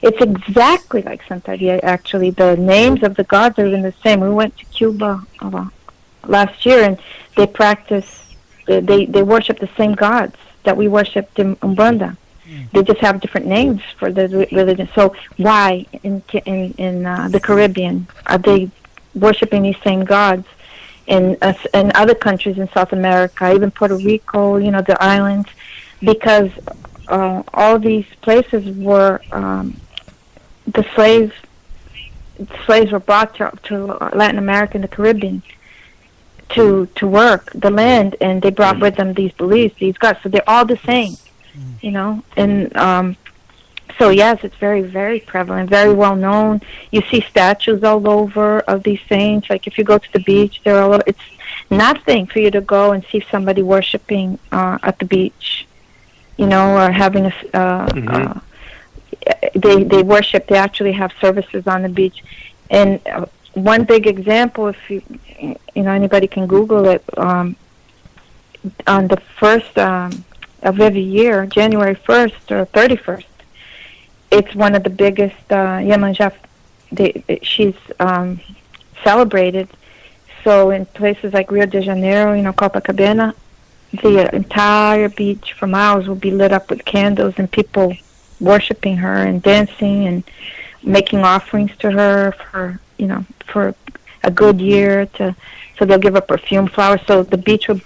it's exactly like Santeria. Actually, the names of the gods are even the same. We went to Cuba last year, and they practice. They worship the same gods that we worshipped in Umbanda. They just have different names for the religion. So why in the Caribbean are they worshiping these same gods? In other countries in South America, even Puerto Rico, the islands, because all these places were the slaves were brought to Latin America and the Caribbean to work the land, and they brought with them these beliefs, these gods. So they're all the same. And so yes, it's very, very prevalent, very well known. You see statues all over of these saints. Like if you go to the beach, they're all over. It's nothing for you to go and see somebody worshiping at the beach. or having a they worship. They actually have services on the beach. And one big example, if you anybody can Google it, on the first of every year, January 1st or 31st, it's one of the biggest Iemanjá. She's celebrated. So in places like Rio de Janeiro, Copacabana, the entire beach for miles will be lit up with candles and people worshiping her and dancing and making offerings to her for a good year. So they'll give her perfume, flowers. So the beach will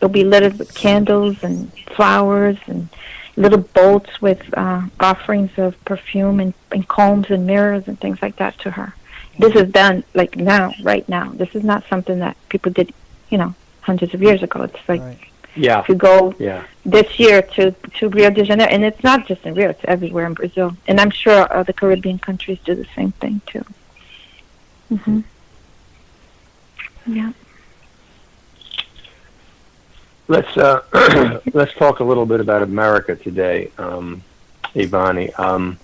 be lit with candles and flowers and little boats with offerings of perfume and combs and mirrors and things like that to her. This is done like now, right now. This is not something that people did, hundreds of years ago. It's like if you go this year to Rio de Janeiro, and it's not just in Rio, it's everywhere in Brazil. And I'm sure the Caribbean countries do the same thing too. Mhm. Yeah.
Let's talk a little bit about America today, Ivani.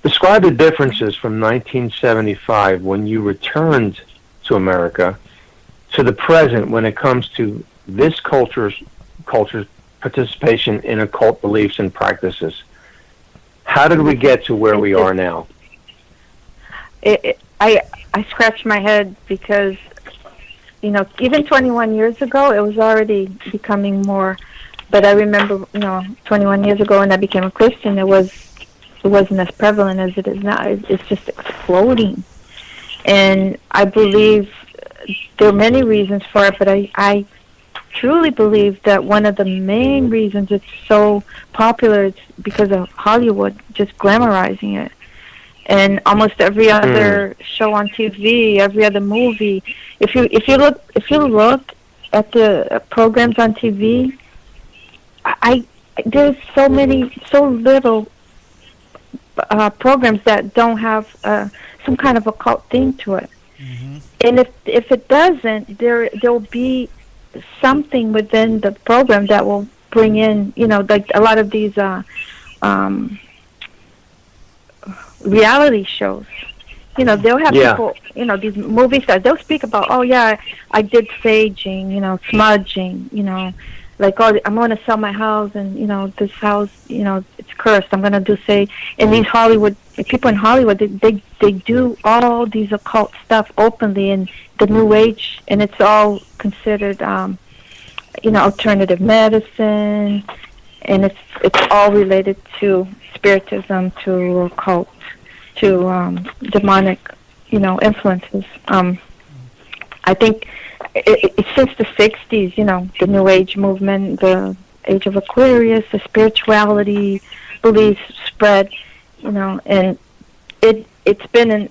Describe the differences from 1975 when you returned to America to the present when it comes to this culture's participation in occult beliefs and practices. How did we get to where we are now?
I scratch my head because even 21 years ago, it was already becoming more. But I remember, 21 years ago when I became a Christian, it wasn't as prevalent as it is now. It's just exploding. And I believe there are many reasons for it, but I truly believe that one of the main reasons it's so popular is because of Hollywood just glamorizing it. And almost every other show on TV, every other movie, if you look at the programs on TV, there's so little programs that don't have some kind of occult theme to it. Mm-hmm. And if it doesn't, there'll be something within the program that will bring in, like a lot of these reality shows. They'll have people, these movie stars, they'll speak about, I did saging, smudging, like, I'm going to sell my house, and, this house, it's cursed. I'm going to do and these people in Hollywood, they do all these occult stuff openly in the New Age, and it's all considered, alternative medicine, and it's all related to spiritism, to occult, to demonic, influences. I think it's since the 60s, the New Age movement, the Age of Aquarius, the spirituality beliefs spread, and it's been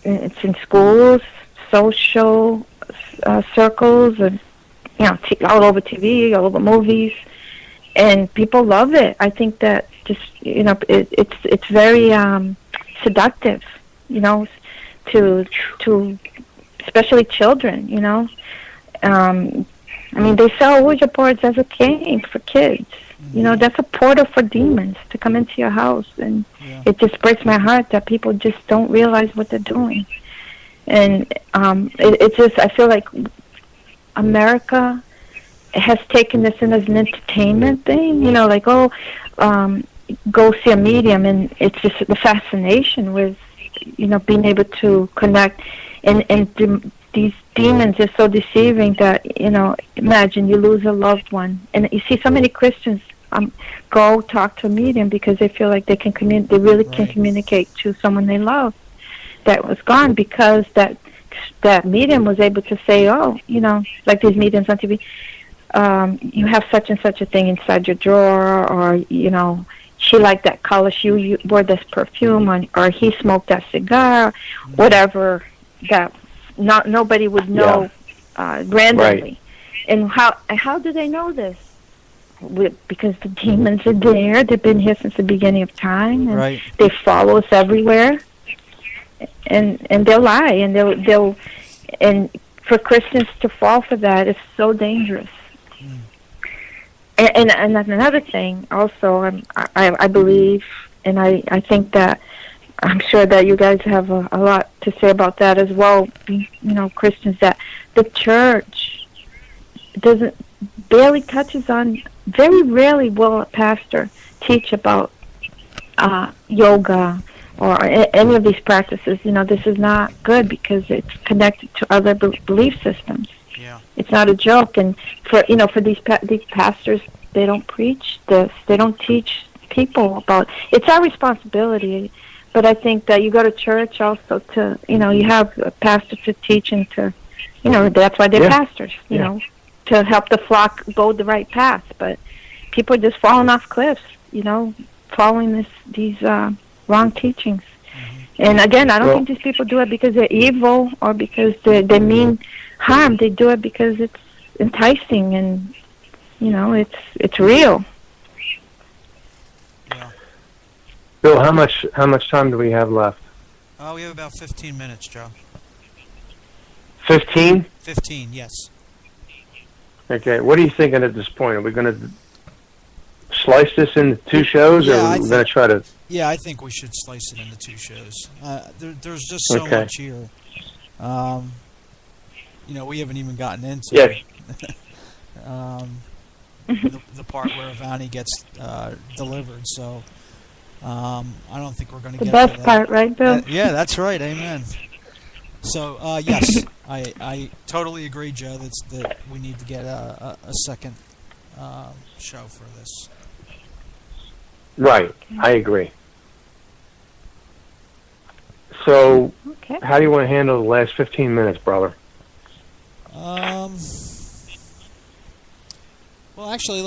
it's in schools, social circles, and all over TV, all over movies, and people love it. I think that just it's very seductive, to especially children. They sell Ouija boards as a game for kids. That's a portal for demons to come into your house, and it just breaks my heart that people just don't realize what they're doing. And I feel like America has taken this in as an entertainment thing, go see a medium, and it's just the fascination with, being able to connect, and these demons are so deceiving that, imagine you lose a loved one, and you see so many Christians go talk to a medium because they feel like they can they really can communicate to someone they love that was gone, because that medium was able to say, like these mediums on TV, you have such and such a thing inside your drawer, or she liked that color, she wore this perfume, or he smoked that cigar, whatever, that nobody would know randomly. Right. And how do they know this? Because the demons are there. They've been here since the beginning of time, and they follow us everywhere. And they'll lie, and they'll and for Christians to fall for that is so dangerous. And another thing, also, I believe, and I think that I'm sure that you guys have a lot to say about that as well. Christians, that the church barely touches on. Very rarely will a pastor teach about yoga or any of these practices. This is not good because it's connected to other belief systems.
Yeah.
It's not a joke, and for these pastors, they don't preach this. They don't teach people about. It's our responsibility, but I think that you go to church also to you have a pastor to teach and to that's why they're pastors. To help the flock go the right path. But people are just falling off cliffs. Following these wrong teachings. Mm-hmm. And again, I don't think these people do it because they're evil or because they mean harm. They do it because it's enticing and it's real.
Yeah.
Bill, how much time do we have left?
We have about 15 minutes, Joe.
15?
15, yes.
Okay. What are you thinking at this point? Are we going to slice this into 2 shows, or are we going to try to?
Yeah, I think we should slice it into 2 shows. There's just so much here. We haven't even gotten into the part where Ivani gets delivered. So I don't think we're going to get
the best
to that.
part, right, Bill?
Yeah, that's right. Amen. So yes, I totally agree, Joe. That we need to get a second show for this.
Right, I agree. So, how do you want to handle the last 15 minutes, brother?
Well, actually,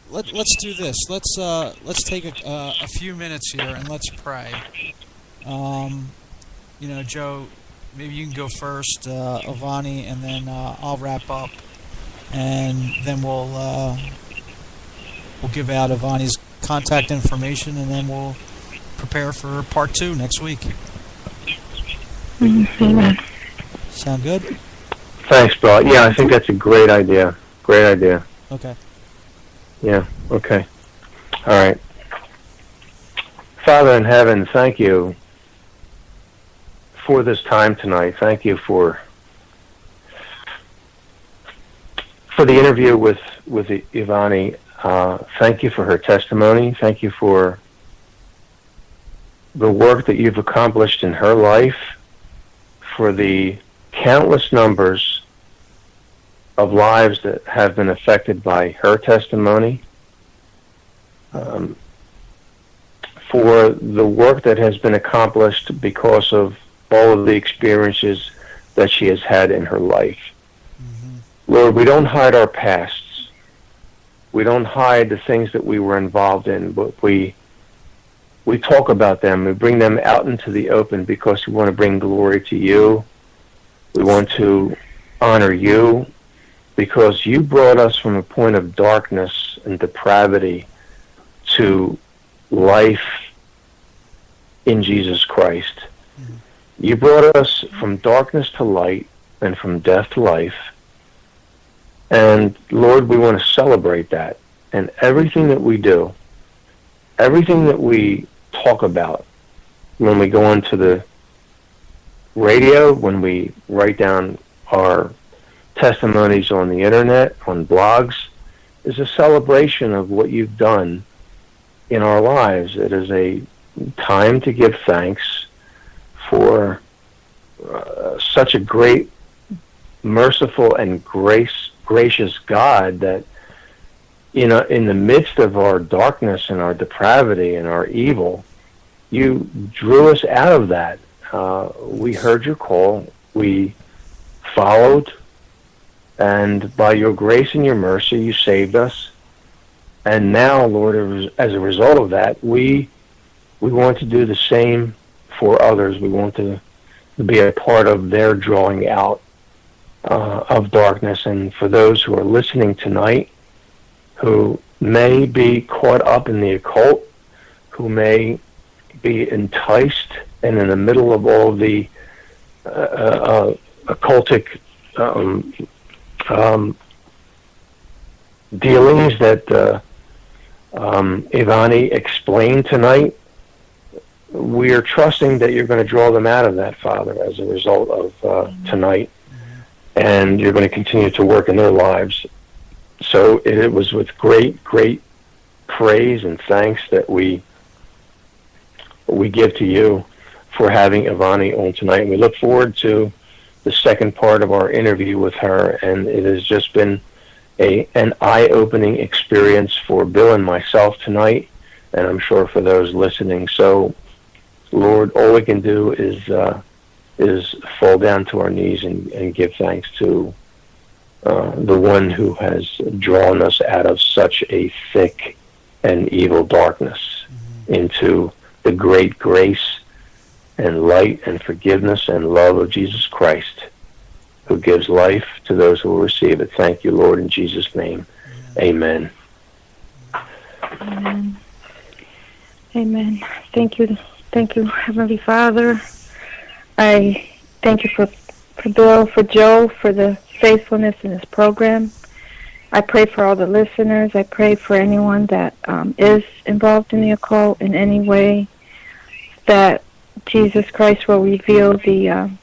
let's do this. Let's take a few minutes here and let's pray. Joe, maybe you can go first, Ivani, and then I'll wrap up, and then we'll give out Ivani's contact information, and then we'll prepare for part 2 next week.
Mm-hmm.
Sound good?
Thanks, Bill. Yeah, I think that's a great idea. Great idea.
Okay.
Yeah, okay. All right. Father in heaven, thank you for this time tonight. Thank you for the interview with Ivani. Thank you for her testimony. Thank you for the work that you've accomplished in her life, for the countless numbers of lives that have been affected by her testimony, for the work that has been accomplished because of all of the experiences that she has had in her life. Mm-hmm. Lord, we don't hide our pasts. We don't hide the things that we were involved in, but we talk about them. We bring them out into the open because we want to bring glory to you. We want to honor you because you brought us from a point of darkness and depravity to life in Jesus Christ. Mm-hmm. You brought us from darkness to light and from death to life. And Lord, we want to celebrate that. And everything that we do, everything that we talk about when we go onto the radio, when we write down our testimonies on the internet, on blogs, is a celebration of what you've done in our lives. It is a time to give thanks for such a great, merciful, and gracious God that, in the midst of our darkness and our depravity and our evil, you drew us out of that. We heard your call. We followed. And by your grace and your mercy, you saved us. And now, Lord, as a result of that, we want to do the same for others. We want to be a part of their drawing out of darkness. And for those who are listening tonight, who may be caught up in the occult, who may be enticed and in the middle of all the occultic dealings that Ivani explained tonight, we are trusting that you're going to draw them out of that, Father, as a result of tonight, and you're going to continue to work in their lives. So it was with great, great praise and thanks that we give to you for having Ivani on tonight. And we look forward to the second part of our interview with her, and it has just been an eye-opening experience for Bill and myself tonight, and I'm sure for those listening. So, Lord, all we can do is fall down to our knees and give thanks to the one who has drawn us out of such a thick and evil darkness into the great grace and light and forgiveness and love of Jesus Christ, who gives life to those who will receive it. Thank you, Lord, in Jesus' name. Amen.
Amen. Amen. Thank you, Heavenly Father. I thank you for Bill, for Joe, for the faithfulness in this program. I pray for all the listeners. I pray for anyone that is involved in the occult in any way, that Jesus Christ will reveal the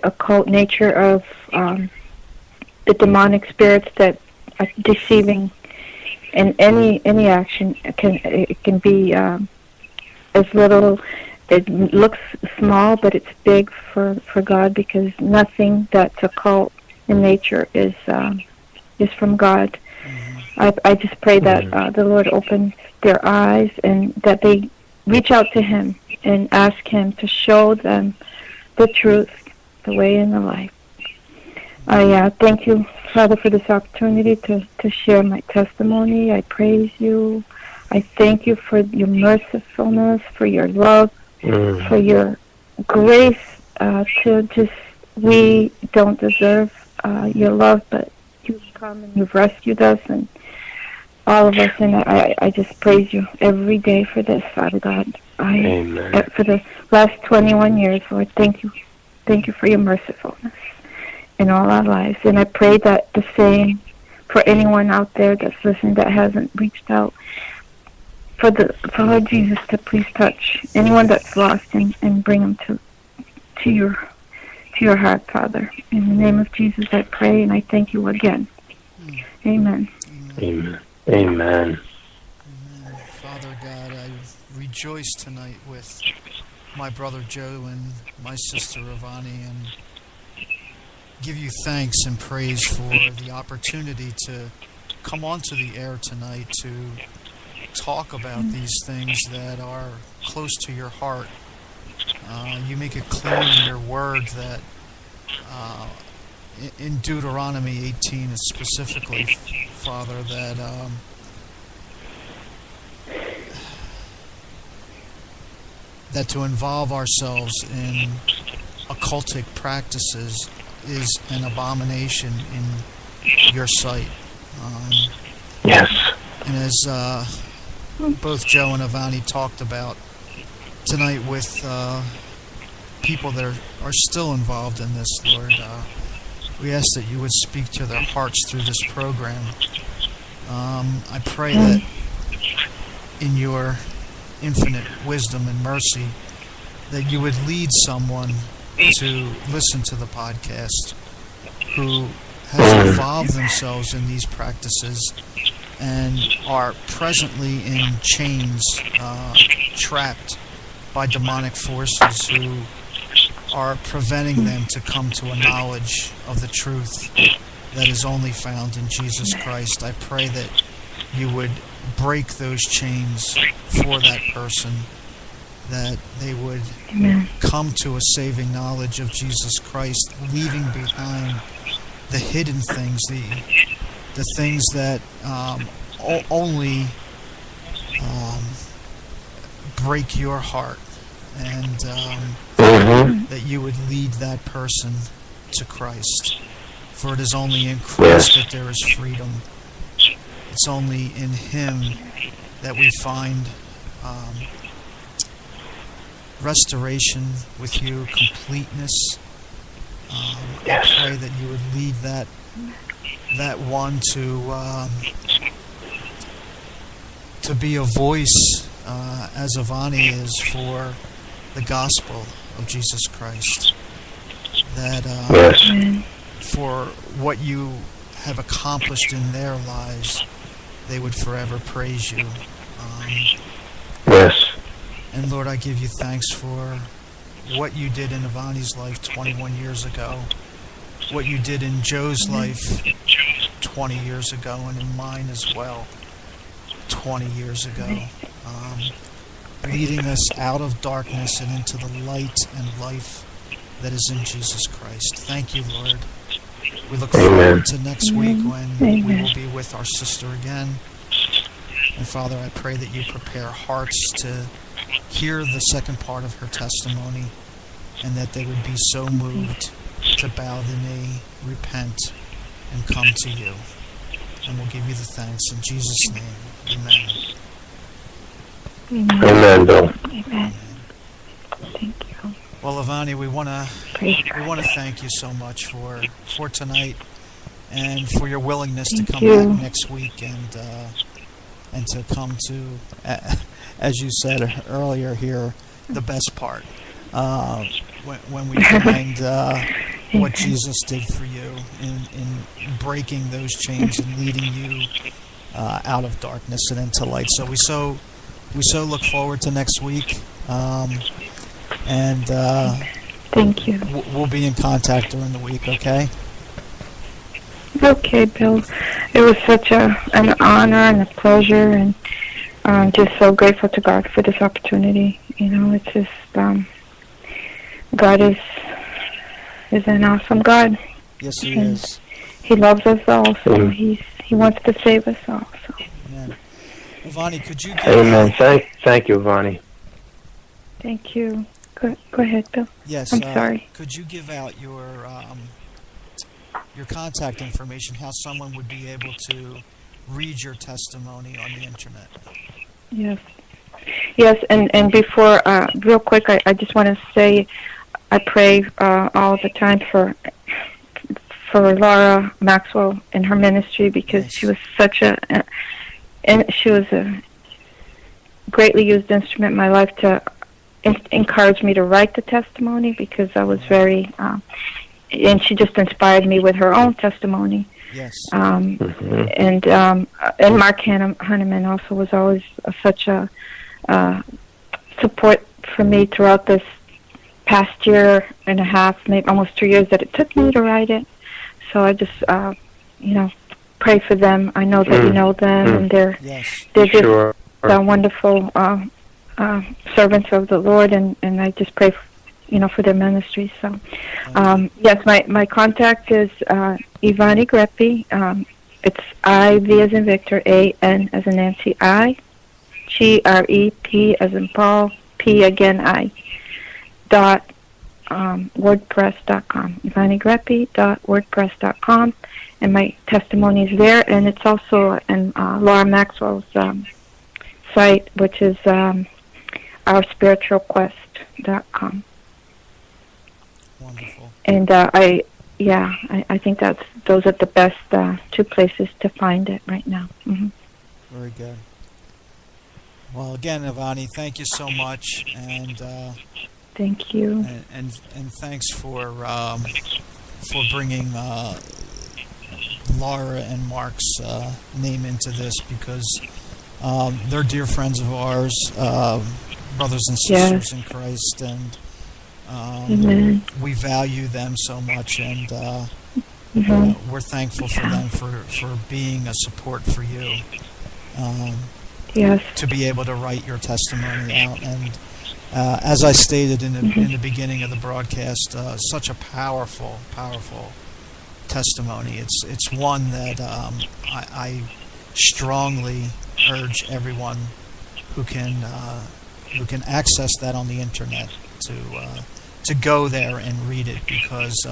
occult nature of the demonic spirits that are deceiving in any action. It can be as little. It looks small, but it's big for God, because nothing that's occult in nature is from God. I just pray that the Lord opens their eyes and that they reach out to Him and ask Him to show them the truth, the way, and the life. I thank you, Father, for this opportunity to share my testimony. I praise you. I thank you for your mercifulness, for your love, for your grace. We don't deserve your love, but you've come and you've rescued us and all of us, and I just praise you every day for this, Father God.
Amen.
For the last 21 years, Lord, thank you. Thank you for your mercifulness in all our lives. And I pray that the same for anyone out there that's listening that hasn't reached out, for Lord Jesus to please touch anyone that's lost and bring them to your heart, Father. In the name of Jesus, I pray and I thank you again. Amen.
Amen. Amen.
Amen. Father God, I rejoice tonight with my brother Joe and my sister Ivani, and give you thanks and praise for the opportunity to come onto the air tonight to talk about these things that are close to your heart. You make it clear in your word that in Deuteronomy 18 specifically, Father, that to involve ourselves in occultic practices is an abomination in your sight.
Yes.
And as both Joe and Ivani talked about tonight with people that are still involved in this, Lord, we ask that you would speak to their hearts through this program. I pray that in your infinite wisdom and mercy that you would lead someone to listen to the podcast who has involved themselves in these practices and are presently in chains, trapped by demonic forces who are preventing them to come to a knowledge of the truth that is only found in Jesus Christ. I pray that you would break those chains for that person, that they would come to a saving knowledge of Jesus Christ, leaving behind the hidden things, the things that only break your heart, and that you would lead that person to Christ. For it is only in Christ that there is freedom. It's only in Him that we find restoration with you, completeness. I pray that you would lead that that one to be a voice, as Ivani is, for the gospel of Jesus Christ. That
Yes.
for what you have accomplished in their lives, they would forever praise you.
Yes.
And Lord, I give you thanks for what you did in Ivani's life 21 years ago, what you did in Joe's life 20 years ago, and in mine as well 20 years ago, leading us out of darkness and into the light and life that is in Jesus Christ. Thank you, Lord. We look forward to next week when we will be with our sister again. And Father, I pray that you prepare hearts to hear the second part of her testimony, and that they would be so moved to bow the knee, repent, and come to you. And we'll give you the thanks in Jesus' name. Amen.
Amen, Bill.
Amen. Thank you.
Well, Ivani, we want to thank you so much for tonight, and for your willingness to come back next week and to come to, as you said earlier here, the best part, when we find what Jesus did for you in breaking those chains and leading you out of darkness and into light. So we so look forward to next week, and
thank you.
We'll be in contact during the week. Okay.
Okay, Bill. It was such an honor and a pleasure, and I'm just so grateful to God for this opportunity. You know, it's just God is an awesome God.
Yes, He is.
He loves us all, so He wants to save us all. So.
Amen. Ivani, could you?
Amen. Thank you, Ivani.
Thank you. Go ahead, Bill.
Yes.
I'm sorry.
Could you give out your contact information, how someone would be able to read your testimony on the internet?
Yes, and before, real quick, I just want to say I pray all the time for Laura Maxwell and her ministry, because she was she was a greatly used instrument in my life to encourage me to write the testimony, because I was very, and she just inspired me with her own testimony.
Yes.
And Mark Hanneman also was always such a support for me throughout this past year and a half, maybe almost 2 years that it took me to write it. So I just, pray for them. I know that you know them, and they're just wonderful servants of the Lord, and I just pray for their ministry. So, yes, my contact is Ivani Greppi. It's I-V as in Victor, A-N as in Nancy, I, G-R-E-P as in Paul, P again, I, .wordpress.com. IvaniGreppi.wordpress.com. And my testimony is there, and it's also in Laura Maxwell's site, which is OurSpiritualQuest.com.
Wonderful.
And I think those are the best two places to find it right now. Mm-hmm.
Very good. Well, again, Ivani, thank you so much, and
thank you,
and thanks for bringing Laura and Mark's name into this, because they're dear friends of ours, brothers and sisters in Christ, and we value them so much, and we're thankful for them for being a support for you. To be able to write your testimony out, and as I stated in the beginning of the broadcast, such a powerful testimony. It's one that I strongly urge everyone who can access that on the internet to go there and read it, because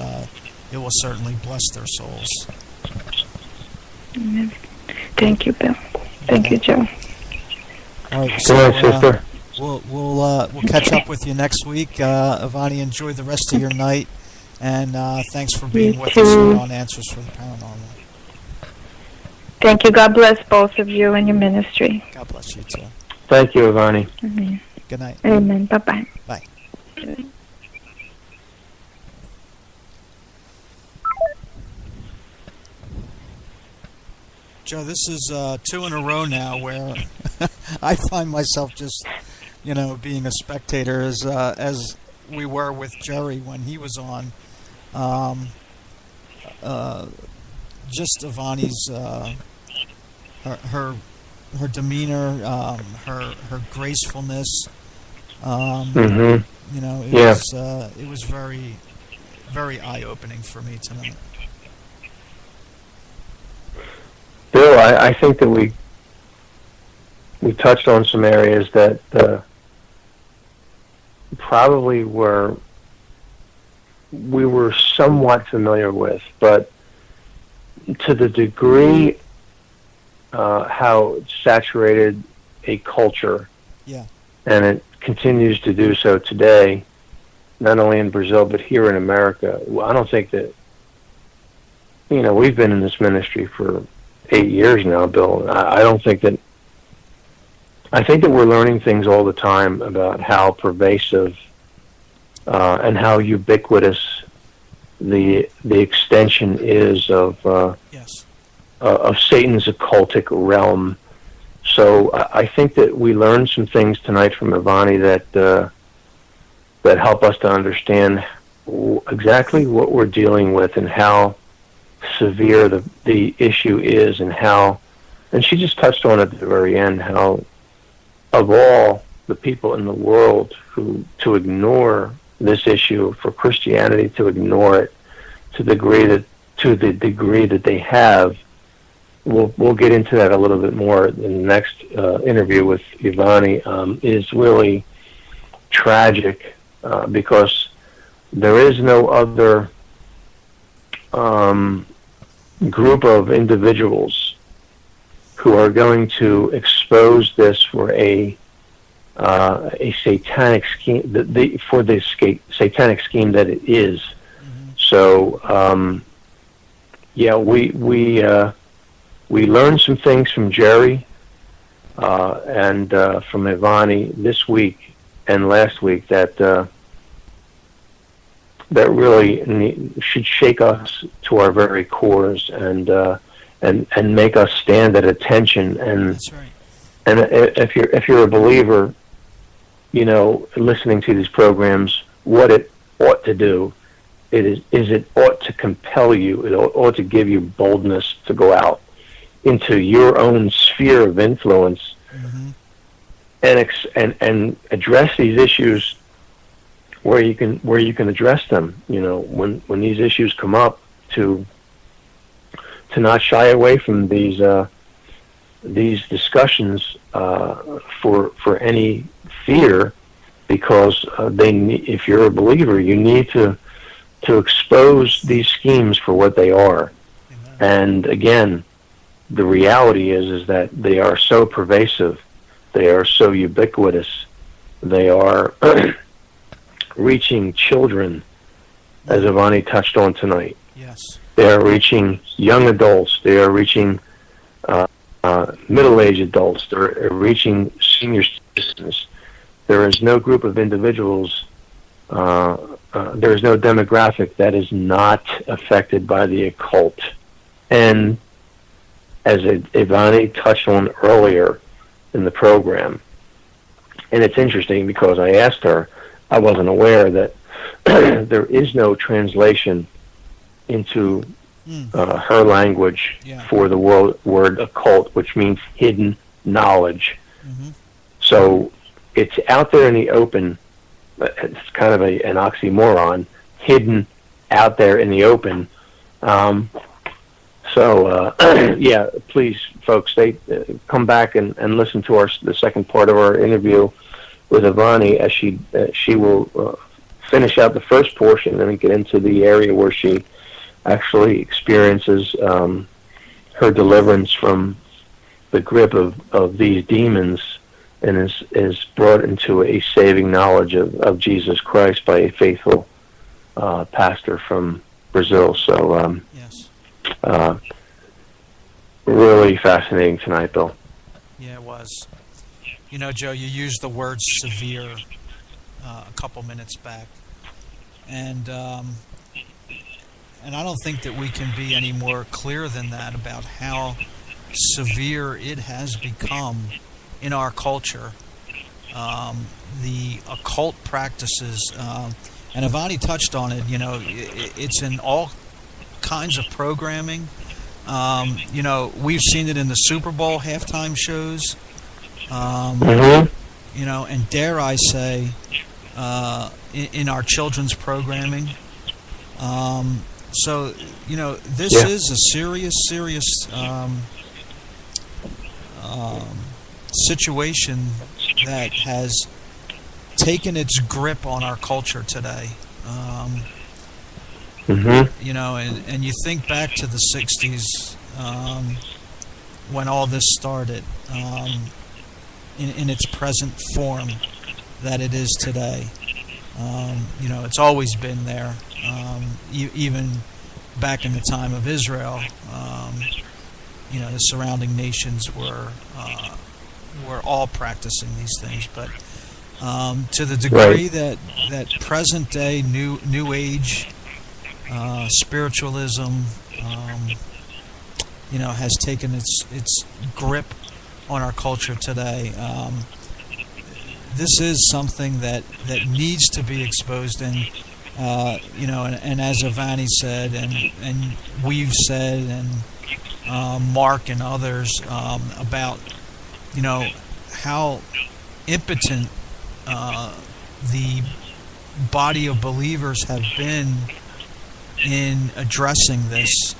it will certainly bless their souls.
Amen. Thank you, Bill. Thank you, Joe.
All right,
so, good night, sister.
We'll catch up with you next week. Ivani, enjoy the rest of your night, and thanks for being with us here on Answers for the Paranormal.
Thank you. God bless both of you and your ministry.
God bless you too.
Thank you, Ivani.
Amen.
Good night.
Amen. Bye-bye.
Bye. Joe, this is 2 in a row now where I find myself just, being a spectator as we were with Jerry when he was on. Just Ivani's her demeanor, her gracefulness.
Mm-hmm.
It was very, very eye-opening for me tonight.
Bill, I think that we touched on some areas that probably we were somewhat familiar with, but to the degree how it saturated a culture, and it continues to do so today, not only in Brazil but here in America. I don't think that we've been in this ministry for 8 years now, Bill. I think that we're learning things all the time about how pervasive and how ubiquitous the extension is of Satan's occultic realm. So I think that we learned some things tonight from Ivani that help us to understand exactly what we're dealing with and how severe the issue is, and she just touched on it at the very end, how of all the people in the world who to ignore this issue, for Christianity to ignore it to the degree that they have. We'll get into that a little bit more in the next interview with Ivani. Is really tragic because there is no other group of individuals who are going to expose this for a satanic scheme, for the satanic scheme that it is. Mm-hmm. So, we learned some things from Jerry and from Ivani this week and last week that really should shake us to our very cores and make us stand at attention. And
that's right.
And if you're a believer, listening to these programs, what it ought to do it ought to compel you. It ought to give you boldness to go out into your own sphere of influence, mm-hmm. and address these issues where you can address them. When these issues come up, to not shy away from these discussions for any fear, because if you're a believer, you need to expose these schemes for what they are. Amen. And again, the reality is that they are so pervasive, they are so ubiquitous, they are reaching children, as Ivani touched on tonight.
Yes.
They are reaching young adults. They are reaching middle-aged adults. They're reaching senior citizens. There is no group of individuals, there is no demographic that is not affected by the occult. And as Ivani touched on earlier in the program, and it's interesting because I asked her, I wasn't aware that there is no translation into her language for the word occult, which means hidden knowledge. Mm-hmm. So it's out there in the open. It's kind of an oxymoron, hidden out there in the open. Please, folks, come back and listen to the second part of our interview with Ivani, as she will finish out the first portion and then get into the area where she actually experiences her deliverance from the grip of these demons, and is brought into a saving knowledge of Jesus Christ by a faithful pastor from Brazil. So
yes.
really fascinating tonight, Bill.
Yeah, it was. You know, Joe, you used the word severe a couple minutes back, and I don't think that we can be any more clear than that about how severe it has become in our culture. The occult practices, and Ivani touched on it. You know, it's in all kinds of programming. You know, we've seen it in the Super Bowl halftime shows. You know, and dare I say, in our children's programming. So, you know, this is a serious situation that has taken its grip on our culture today. You know, and you think back to the 60s when all this started, in its present form that it is today. You know, it's always been there, even back in the time of Israel. You know, the surrounding nations were all practicing these things, but to the degree that present day new age spiritualism, you know, has taken its grip on our culture today. This is something that needs to be exposed, and you know, and as Ivani said, and we've said, and Mark and others about, you know, how impotent the body of believers have been in addressing this,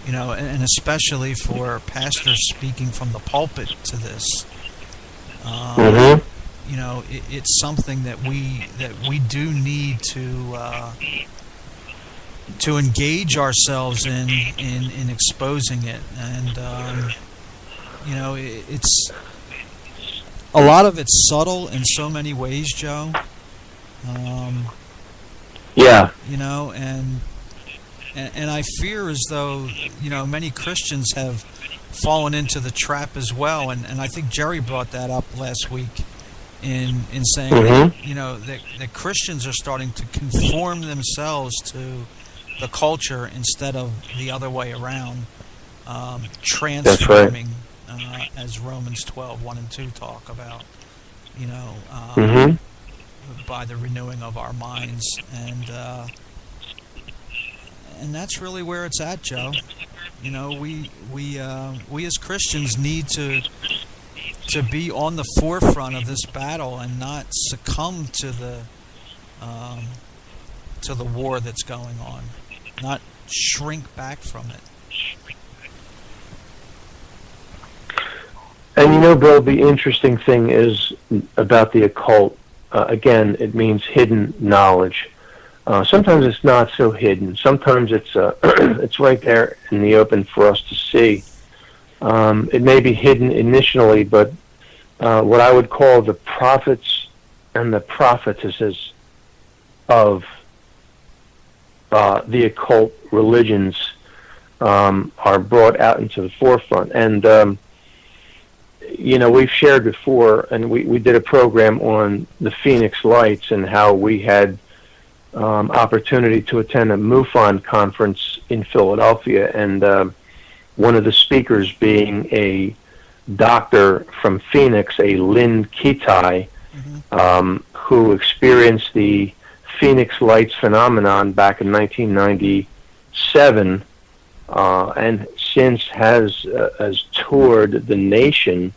you know, and especially for pastors speaking from the pulpit to this. You know, it's something that we do need to engage ourselves in exposing it, and you know, it's a lot of it's subtle in so many ways, Joe. You know, and I fear as though, you know, many Christians have fallen into the trap as well, and I think Jerry brought that up last week in saying that, you know, that Christians are starting to conform themselves to the culture instead of the other way around, transforming, as Romans 12:1-2 talk about, you know, by the renewing of our minds, and that's really where it's at, Joe. You know, we as Christians need to be on the forefront of this battle and not succumb to the war that's going on, not shrink back from it.
And you know, Bill, the interesting thing is about the occult. Again, it means hidden knowledge. Sometimes it's not so hidden. Sometimes it's it's right there in the open for us to see. It may be hidden initially, but what I would call the prophets and the prophetesses of the occult religions are brought out into the forefront. And you know, we've shared before, and we did a program on the Phoenix Lights and how we had opportunity to attend a MUFON conference in Philadelphia, and one of the speakers being a doctor from Phoenix, a Lynn Kitai, who experienced the Phoenix Lights phenomenon back in 1997, and since has toured the nation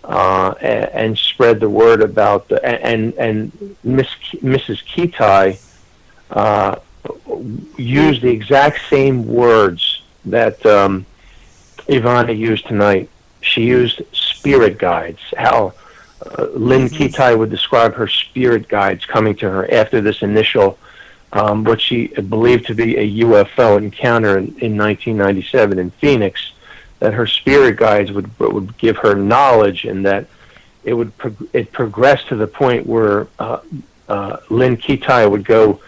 and spread the word about and Mrs. Kitai used the exact same words that Ivani used tonight. She used spirit guides. How Lynn Kitai would describe her spirit guides coming to her after this initial, what she believed to be a UFO encounter in 1997 in Phoenix, that her spirit guides would give her knowledge, and that it progressed to the point where Lynn Kitai would go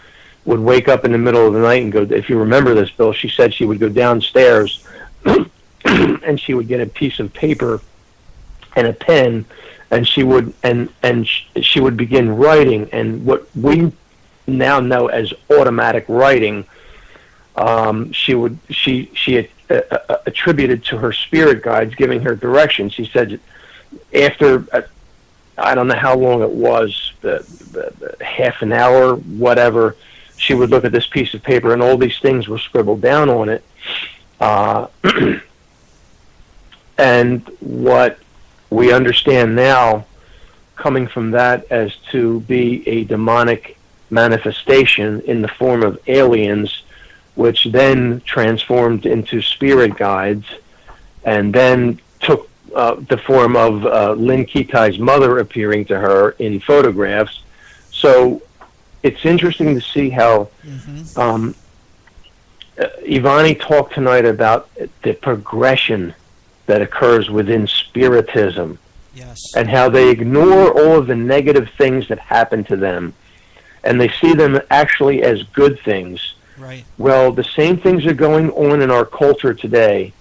would wake up in the middle of the night and go, if you remember this, Bill, she said she would go downstairs and she would get a piece of paper and a pen, and she would she would begin writing, and what we now know as automatic writing, she attributed to her spirit guides giving her direction. She said after I don't know how long it was, the half an hour, whatever, she would look at this piece of paper and all these things were scribbled down on it. And what we understand now, coming from that as to be a demonic manifestation in the form of aliens, which then transformed into spirit guides, and then took the form of Lynn Kitai's mother appearing to her in photographs. So it's interesting to see how Ivani talked tonight about the progression that occurs within Spiritism.
Yes.
And how they ignore all of the negative things that happen to them, and they see them actually as good things.
Right.
Well, the same things are going on in our culture today.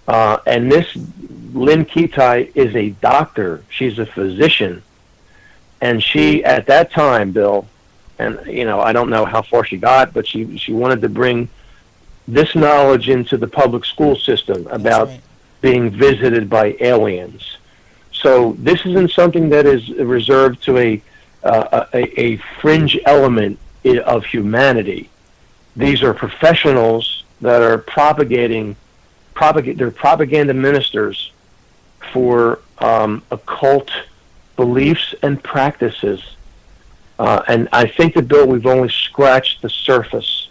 And this Lynn Kitai is a doctor. She's a physician. And she, at that time, Bill, and, you know, I don't know how far she got, but she wanted to bring this knowledge into the public school system about being visited by aliens. So this isn't something that is reserved to a fringe element of humanity. These are professionals that are they're propaganda ministers for occult beliefs and practices. And I think that, Bill, we've only scratched the surface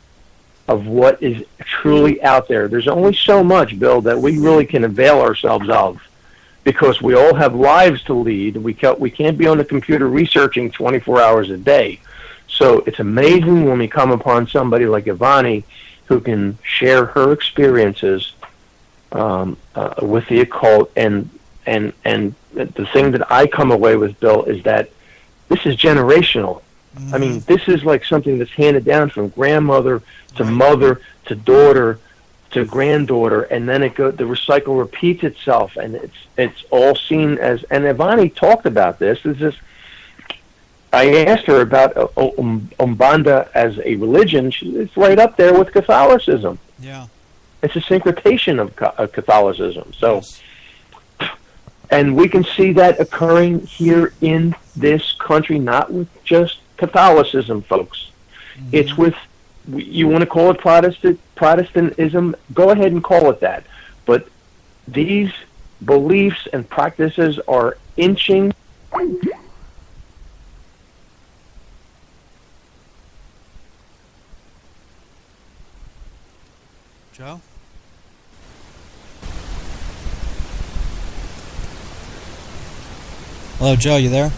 of what is truly out there. There's only so much, Bill, that we really can avail ourselves of, because we all have lives to lead. We can't be on the computer researching 24 hours a day. So it's amazing when we come upon somebody like Ivani who can share her experiences with the occult. And the thing that I come away with, Bill, is that this is generational. I mean, this is like something that's handed down from grandmother to mother to daughter to granddaughter, and then the recycle repeats itself, and it's all seen as. And Ivani talked about this. I asked her about Umbanda as a religion. It's right up there with Catholicism.
Yeah,
it's a syncretation of Catholicism. So, and we can see that occurring here in this country, not with just Catholicism, folks. It's with, you want to call it Protestantism, go ahead and call it that. But these beliefs and practices are inching.
Joe? Hello, Joe, you there?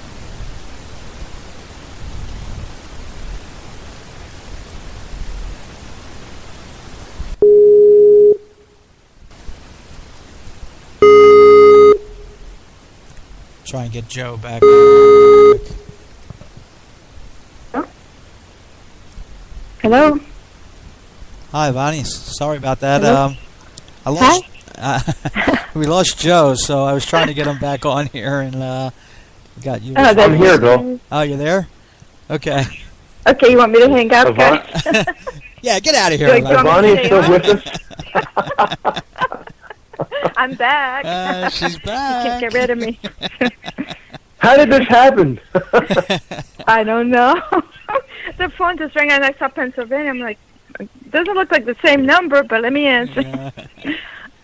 Try and get Joe back.
Hello?
Hi, Ivani. Sorry about that.
Hello?
I lost. We lost Joe, so I was trying to get him back on here, and got you.
I'm here, Bill.
Oh, you're there? Okay.
Okay, you want me to hang up, guys?
Yeah, get out of here.
Ivani is still with us?
I'm back.
She's back.
You can't get rid of me.
How did this happen?
I don't know. The phone just rang and I saw Pennsylvania. I'm like, doesn't look like the same number, but let me answer.
Yeah.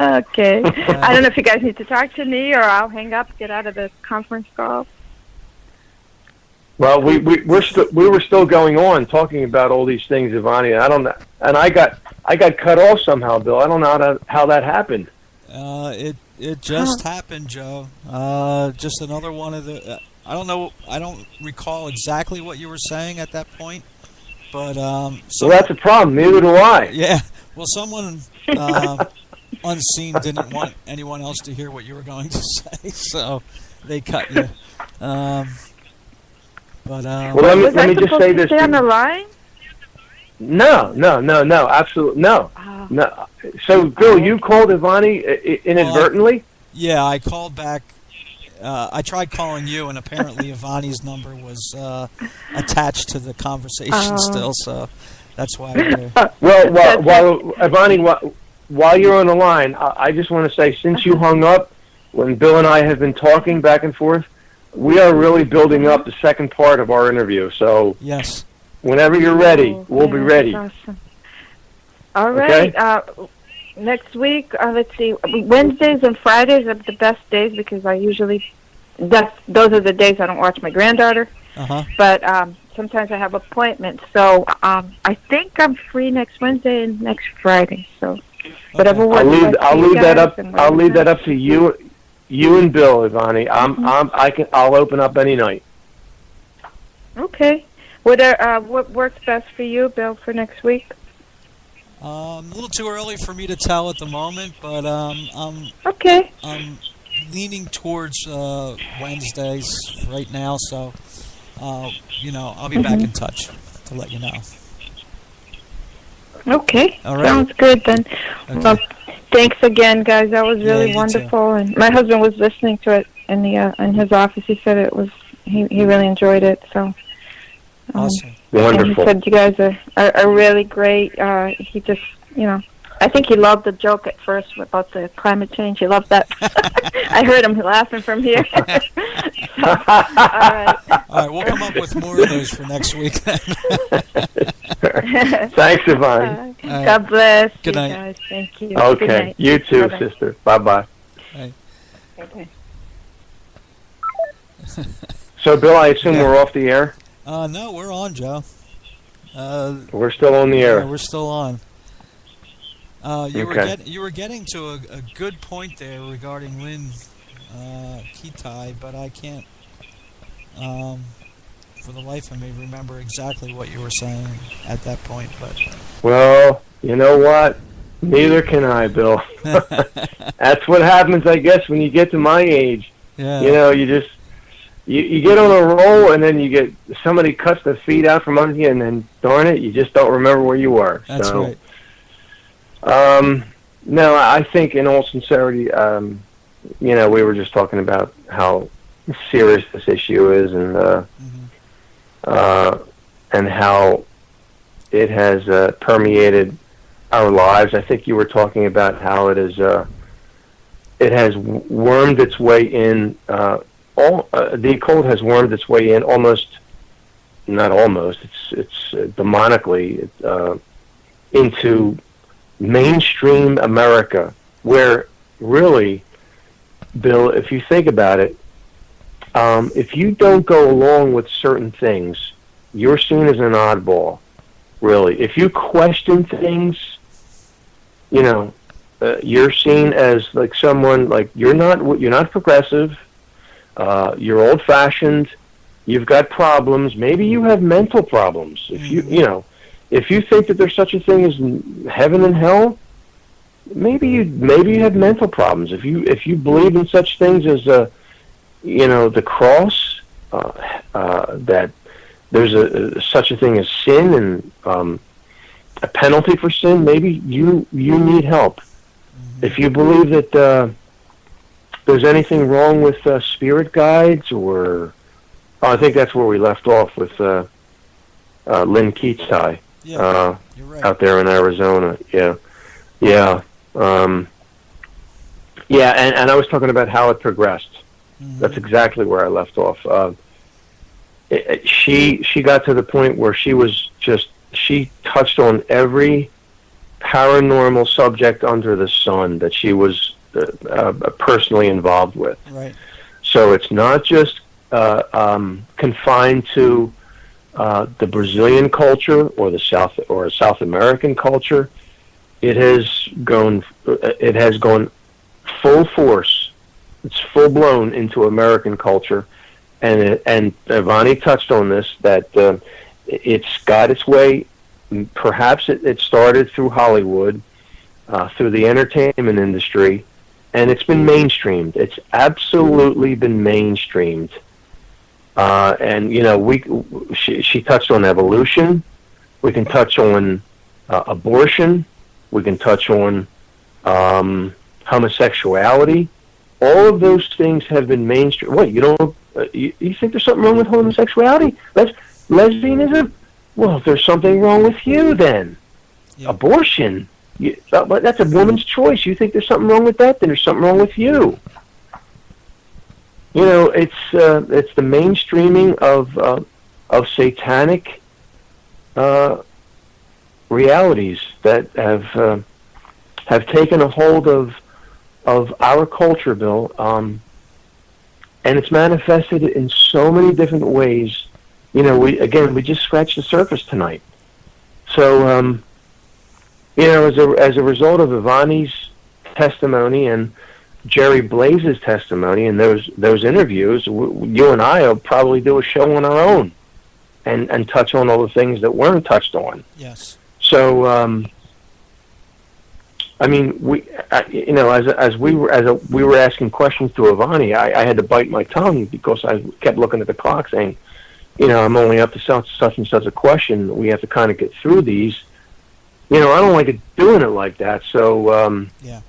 Okay. I don't know if you guys need to talk to me or I'll hang up, get out of the conference call.
Well, we were still going on talking about all these things, Ivani. I don't know, and I got cut off somehow, Bill. I don't know how that happened.
It just happened, Joe. Just another one of the. I don't know. I don't recall exactly what you were saying at that point, but
so that's a problem. Neither do I.
Yeah. Well, someone unseen didn't want anyone else to hear what you were going to say, so they cut you.
Well, let me just say this.
Stay on the line?
No, absolutely no.
Oh.
No. So, Bill, you called Ivani inadvertently?
Yeah, I called back. I tried calling you, and apparently Ivani's number was attached to the conversation still, so that's why we're...
Well, Ivani, while you're on the line, I just want to say, since you hung up, when Bill and I have been talking back and forth, we are really building up the second part of our interview. So,
yes,
whenever you're ready, we'll be ready.
Awesome. All right.
Okay?
Next week, let's see. Wednesdays and Fridays are the best days because I usually those are the days I don't watch my granddaughter. But sometimes I have appointments, so I think I'm free next Wednesday and next Friday. So whatever works.
I'll leave that up. I'll leave that up to you and Bill, Ivani. I'll open up any night.
Okay. What works best for you, Bill, for next week?
A little too early for me to tell at the moment, but
okay.
I'm leaning towards Wednesdays right now, so I'll be back in touch to let you know.
Okay.
All right.
Sounds good then.
Okay.
Well, thanks again, guys. That was really wonderful, and my husband was listening to it in his office. He said it was he really enjoyed it. So
awesome.
Wonderful.
And he said you guys are really great. He just, I think he loved the joke at first about the climate change. He loved that. I heard him laughing from here. So, all right.
All right, we'll come up with more of those for next week.
Thanks, Ivani.
God bless.
Good night.
Guys. Thank you.
Okay.
Good night.
You too,
Bye-bye.
sister. Bye-bye.
Hey.
Okay.
So, Bill, I assume we're off the air?
No, we're on, Joe.
We're still on the air.
Yeah, we're still on.
Okay.
You were getting to a good point there regarding Lynn Kitai, but I can't, for the life of me, remember exactly what you were saying at that point. But
well, you know what? Neither can I, Bill. That's what happens, I guess, when you get to my age.
Yeah.
You just you get on a roll, and then you get somebody cuts the feet out from under you, and then darn it, you just don't remember where you were.
That's
so,
right.
No, I think in all sincerity, we were just talking about how serious this issue is, and how it has permeated our lives. I think you were talking about how it has wormed its way in. The occult has wormed its way in not almost. It's demonically into mainstream America, where really, Bill, if you think about it, if you don't go along with certain things, you're seen as an oddball. Really, if you question things, you're seen as like someone like you're not progressive. You're old-fashioned. You've got problems. Maybe you have mental problems. If if you think that there's such a thing as heaven and hell, maybe you have mental problems. If you believe in such things as the cross, that there's such a thing as sin and a penalty for sin, maybe you need help. If you believe that there's anything wrong with spirit guides, or I think that's where we left off with Lynn Kitai.
Yeah, you're right.
Out there in Arizona. And I was talking about how it progressed. Mm-hmm. That's exactly where I left off. She got to the point where she touched on every paranormal subject under the sun that she was personally involved with.
Right.
So it's not just confined to the Brazilian culture or the South American culture. It has gone full force. It's full blown into American culture, and Ivani touched on this, that it's got its way. Perhaps it started through Hollywood, through the entertainment industry, and it's been mainstreamed. It's absolutely been mainstreamed. And she touched on evolution. We can touch on abortion. We can touch on homosexuality. All of those things have been mainstream. What, you don't? You think there's something wrong with homosexuality? Lesbianism? Well, there's something wrong with you then. Yeah. Abortion? That's a woman's choice. You think there's something wrong with that? Then there's something wrong with you. You know, it's the mainstreaming of satanic realities that have taken a hold of our culture, Bill, and it's manifested in so many different ways. You know, we just scratched the surface tonight. So, you know, as a result of Ivani's testimony and Jerry Blaze's testimony and those interviews, you and I will probably do a show on our own and touch on all the things that weren't touched on.
Yes.
So, I mean, you know, as we were asking questions to Ivani, I had to bite my tongue because I kept looking at the clock, saying, you know, I'm only up to such and such a question. We have to kind of get through these. You know, I don't like doing it like that. So,
yeah,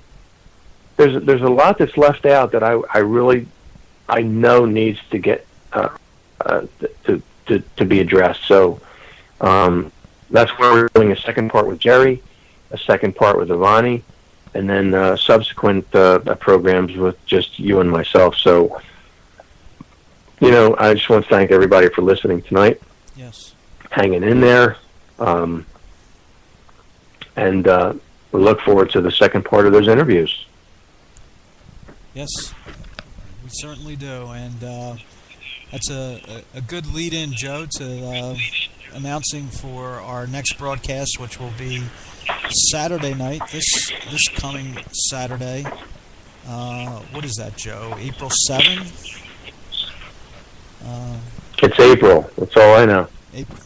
there's a lot that's left out that I know needs to get to be addressed. So, that's where we're doing a second part with Jerry, a second part with Ivani, and then subsequent programs with just you and myself. So, you know, I just want to thank everybody for listening tonight.
Yes.
Hanging in there. And we look forward to the second part of those interviews.
Yes, we certainly do. And that's a good lead-in, Joe, to announcing for our next broadcast, which will be Saturday night, this coming Saturday. What is that, Joe? April 7th?
It's April. That's all I know.
April.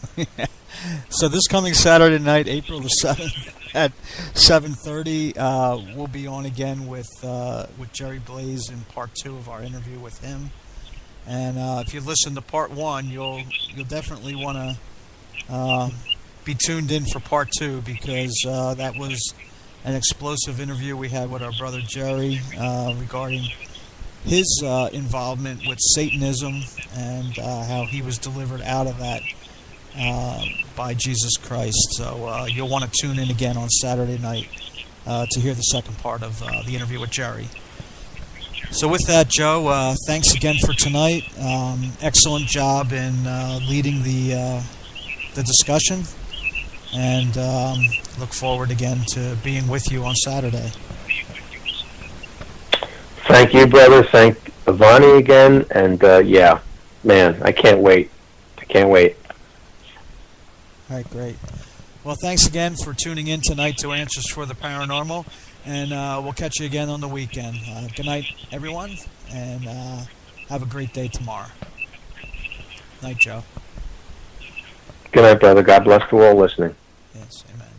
So this coming Saturday night, April the 7th at 7:30, we'll be on again with Jerry Blaze in part 2 of our interview with him. And if you listen to part 1, you'll definitely want to be tuned in for part 2, because that was an explosive interview we had with our brother Jerry regarding his involvement with Satanism and how he was delivered out of that by Jesus Christ. So you'll want to tune in again on Saturday night to hear the second part of the interview with Jerry. So with that, Joe, thanks again for tonight. Excellent job in leading the discussion, and look forward again to being with you on Saturday.
Thank you, brother. Thank Ivani again, and yeah, man, I can't wait.
All right, great. Well, thanks again for tuning in tonight to Answers for the Paranormal, and we'll catch you again on the weekend. Good night, everyone, and have a great day tomorrow. Night, Joe.
Good night, brother. God bless to all listening.
Yes, amen.